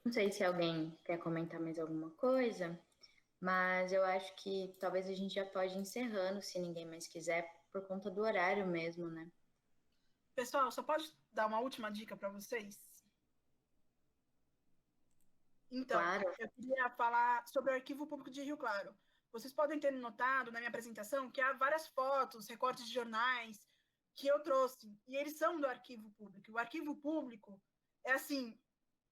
Não sei se alguém quer comentar mais alguma coisa, mas eu acho que talvez a gente já pode ir encerrando, se ninguém mais quiser, por conta do horário mesmo, né? Pessoal, só pode dar uma última dica para vocês? Então, Claro. eu queria falar sobre o Arquivo Público de Rio Claro. Vocês podem ter notado na minha apresentação que há várias fotos, recortes de jornais que eu trouxe, e eles são do Arquivo Público. O Arquivo Público é assim,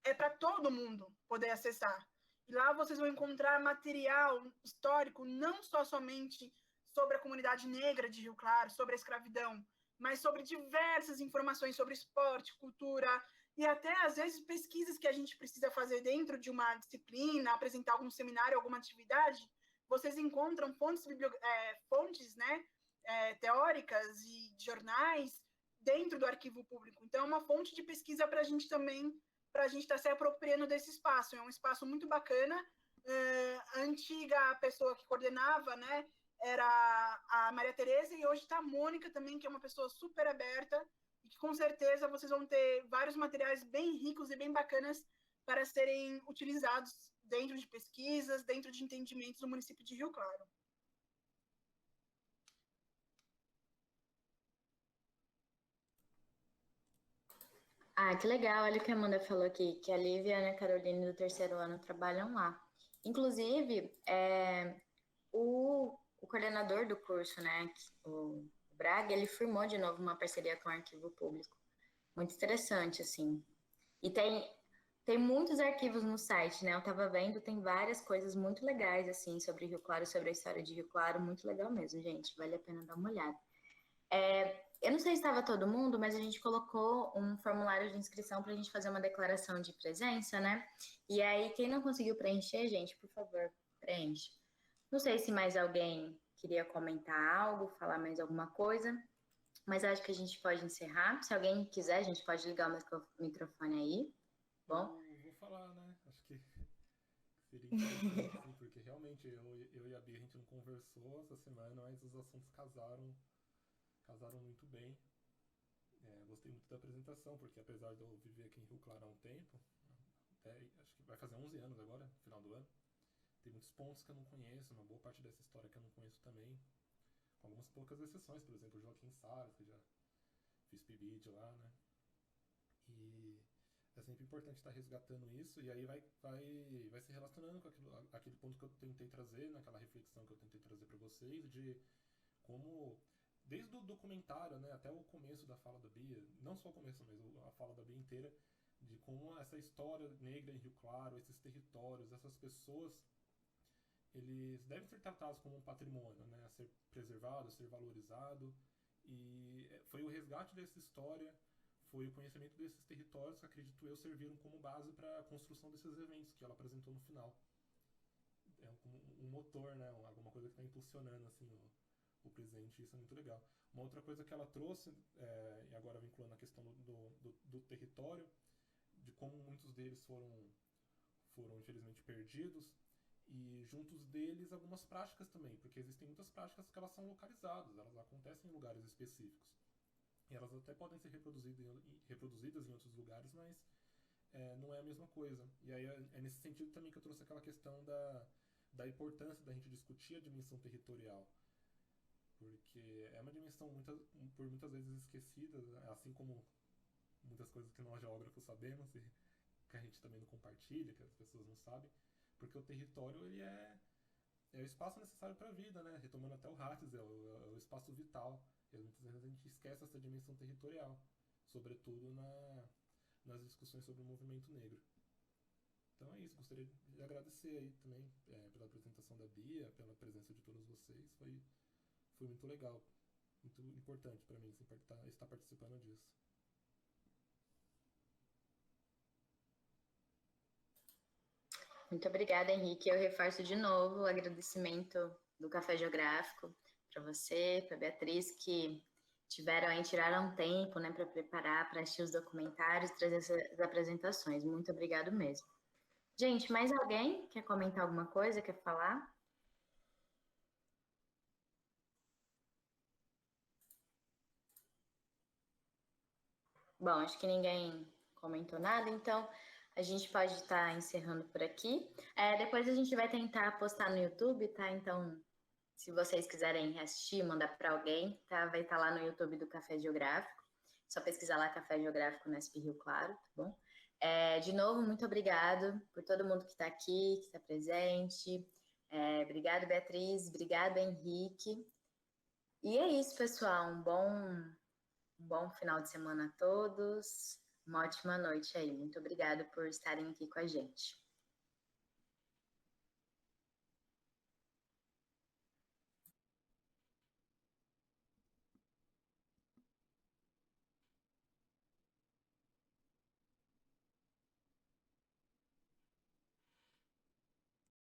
é para todo mundo poder acessar. E lá vocês vão encontrar material histórico, não só somente sobre a comunidade negra de Rio Claro, sobre a escravidão, mas sobre diversas informações sobre esporte, cultura, e até, às vezes, pesquisas que a gente precisa fazer dentro de uma disciplina, apresentar algum seminário, alguma atividade, vocês encontram fontes né, teóricas e jornais dentro do arquivo público. Então, é uma fonte de pesquisa para a gente também, para a gente estar se apropriando desse espaço. É um espaço muito bacana. A antiga pessoa que coordenava, né, era a Maria Tereza, e hoje está a Mônica também, que é uma pessoa super aberta, e que com certeza vocês vão ter vários materiais bem ricos e bem bacanas para serem utilizados dentro de pesquisas, dentro de entendimentos do município de Rio Claro. Ah, que legal. Olha o que a Amanda falou aqui, que a Lívia e a Ana Caroline do terceiro ano trabalham lá. Inclusive, o coordenador do curso, né, o Braga, ele firmou de novo uma parceria com o Arquivo Público. Muito interessante, assim. E tem muitos arquivos no site, né? Eu tava vendo, tem várias coisas muito legais, assim, sobre Rio Claro, sobre a história de Rio Claro. Muito legal mesmo, gente. Vale a pena dar uma olhada. Eu não sei se estava todo mundo, mas a gente colocou um formulário de inscrição para a gente fazer uma declaração de presença, né? E aí, quem não conseguiu preencher, gente, por favor, preenche. Não sei se mais alguém queria comentar algo, falar mais alguma coisa, mas acho que a gente pode encerrar. Se alguém quiser, a gente pode ligar o microfone aí. Bom? Eu vou falar, né? Acho que seria interessante, sim, porque realmente eu e a Bia, a gente não conversou essa semana, mas os assuntos casaram muito bem. Gostei muito da apresentação, porque apesar de eu viver aqui em Rio Claro há um tempo, acho que vai fazer 11 anos agora, no final do ano, tem muitos pontos que eu não conheço, uma boa parte dessa história que eu não conheço também, com algumas poucas exceções, por exemplo, o Joaquim Saras, que já fiz PIBID lá, né? E é sempre importante estar resgatando isso, e aí vai se relacionando com aquele ponto que eu tentei trazer, naquela reflexão que eu tentei trazer para vocês, de como, desde o documentário, né, até o começo da fala da Bia, não só o começo, mas a fala da Bia inteira, de como essa história negra em Rio Claro, esses territórios, essas pessoas, eles devem ser tratados como um patrimônio, né, a ser preservado, a ser valorizado, e foi o resgate dessa história, foi o conhecimento desses territórios que, acredito eu, serviram como base para a construção desses eventos que ela apresentou no final. É um motor, né, alguma coisa que está impulsionando assim, o presente, isso é muito legal. Uma outra coisa que ela trouxe, e agora vinculando a questão do território, de como muitos deles foram infelizmente perdidos, e juntos deles algumas práticas também, porque existem muitas práticas que elas são localizadas, elas acontecem em lugares específicos. E elas até podem ser reproduzidas em outros lugares, mas não é a mesma coisa. E aí é nesse sentido também que eu trouxe aquela questão da importância da gente discutir a dimensão territorial. Porque é uma dimensão por muitas vezes esquecida, assim como muitas coisas que nós geógrafos sabemos e que a gente também não compartilha, que as pessoas não sabem, porque o território ele é o espaço necessário para a vida, né? Retomando até o Hattes, é o espaço vital. E muitas vezes a gente esquece essa dimensão territorial, sobretudo nas discussões sobre o movimento negro. Então é isso, gostaria de agradecer aí também pela apresentação da Bia, pela presença de todos vocês, foi muito legal, muito importante para mim assim, estar participando disso. Muito obrigada, Henrique. Eu reforço de novo o agradecimento do Café Geográfico para você, para a Beatriz, que tiraram tempo, né, para preparar, para assistir os documentários, trazer essas apresentações. Muito obrigado mesmo. Gente, mais alguém quer comentar alguma coisa, quer falar? Bom, acho que ninguém comentou nada, então a gente pode estar encerrando por aqui. Depois a gente vai tentar postar no YouTube, tá? Então, se vocês quiserem assistir, mandar para alguém, tá? Vai estar lá no YouTube do Café Geográfico. Só pesquisar lá Café Geográfico Unesp Rio Claro, tá bom? De novo, muito obrigado por todo mundo que está aqui, que está presente. Obrigado, Beatriz. Obrigado, Henrique. E é isso, pessoal. Um bom final de semana a todos. Uma ótima noite aí. Muito obrigada por estarem aqui com a gente.